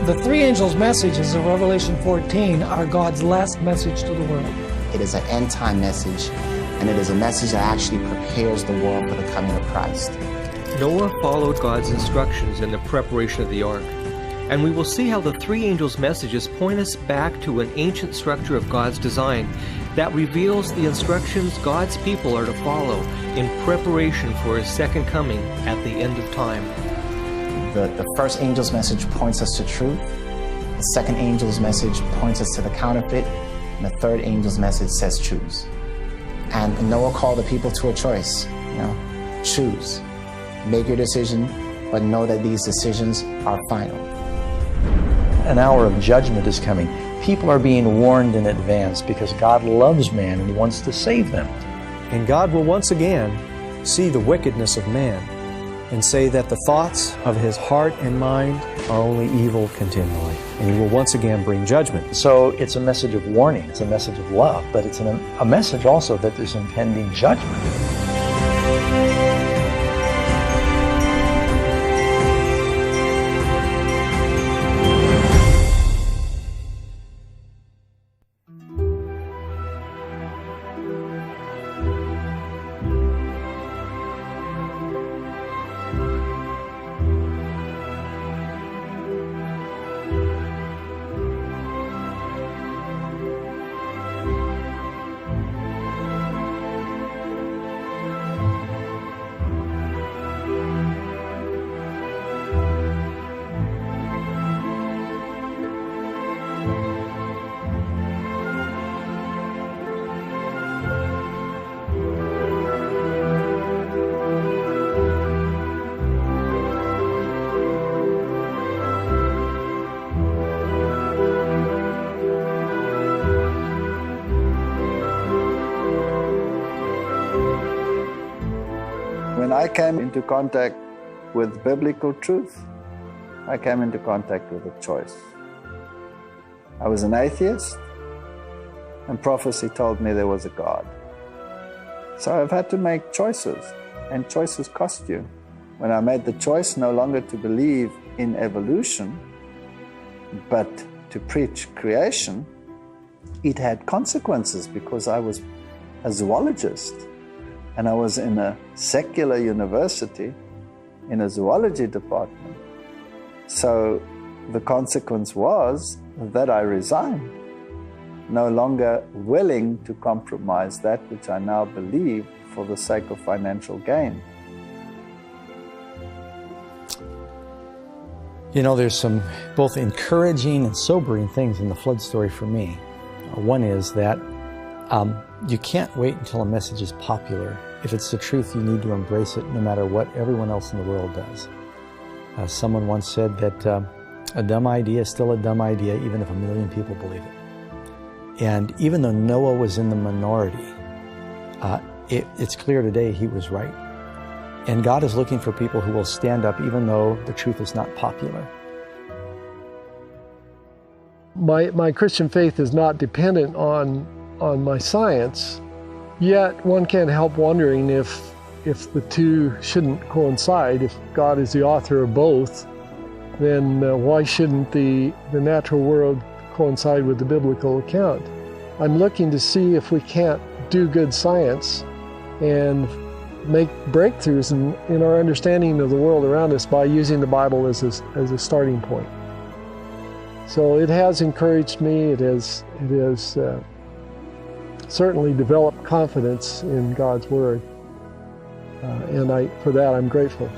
The 3 angels' messages of Revelation 14 are God's last message to the world. It is an end-time message, and it is a message that actually prepares the world for the coming of Christ. Noah followed God's instructions in the preparation of the ark, and we will see how the 3 angels' messages point us back to an ancient structure of God's design that reveals the instructions God's people are to follow in preparation for His second coming at the end of time. The first angel's message points us to truth. The second angel's message points us to the counterfeit. And the third angel's message says choose. And Noah called the people to a choice. Choose. Make your decision, but know that these decisions are final. An hour of judgment is coming. People are being warned in advance because God loves man and He wants to save them. And God will once again see the wickedness of man and say that the thoughts of his heart and mind are only evil continually. And He will once again bring judgment. So it's a message of warning, it's a message of love, but it's a message also that there's impending judgment. When I came into contact with biblical truth, I came into contact with a choice. I was an atheist, and prophecy told me there was a God. So I've had to make choices, and choices cost you. When I made the choice no longer to believe in evolution, but to preach creation, it had consequences because I was a zoologist. And I was in a secular university in a zoology department. So the consequence was that I resigned, no longer willing to compromise that which I now believe for the sake of financial gain. There's some both encouraging and sobering things in the flood story for me. One is that you can't wait until a message is popular. If it's the truth, you need to embrace it no matter what everyone else in the world does. Someone once said that a dumb idea is still a dumb idea even if 1 million people believe it. And even though Noah was in the minority, it's clear today he was right. And God is looking for people who will stand up even though the truth is not popular. My Christian faith is not dependent on my science, yet one can't help wondering if the two shouldn't coincide. If God is the author of both, then why shouldn't the natural world coincide with the biblical account? I'm looking to see if we can't do good science and make breakthroughs in our understanding of the world around us by using the Bible as a starting point. So it has encouraged me. It has certainly developed confidence in God's Word, and for that I'm grateful.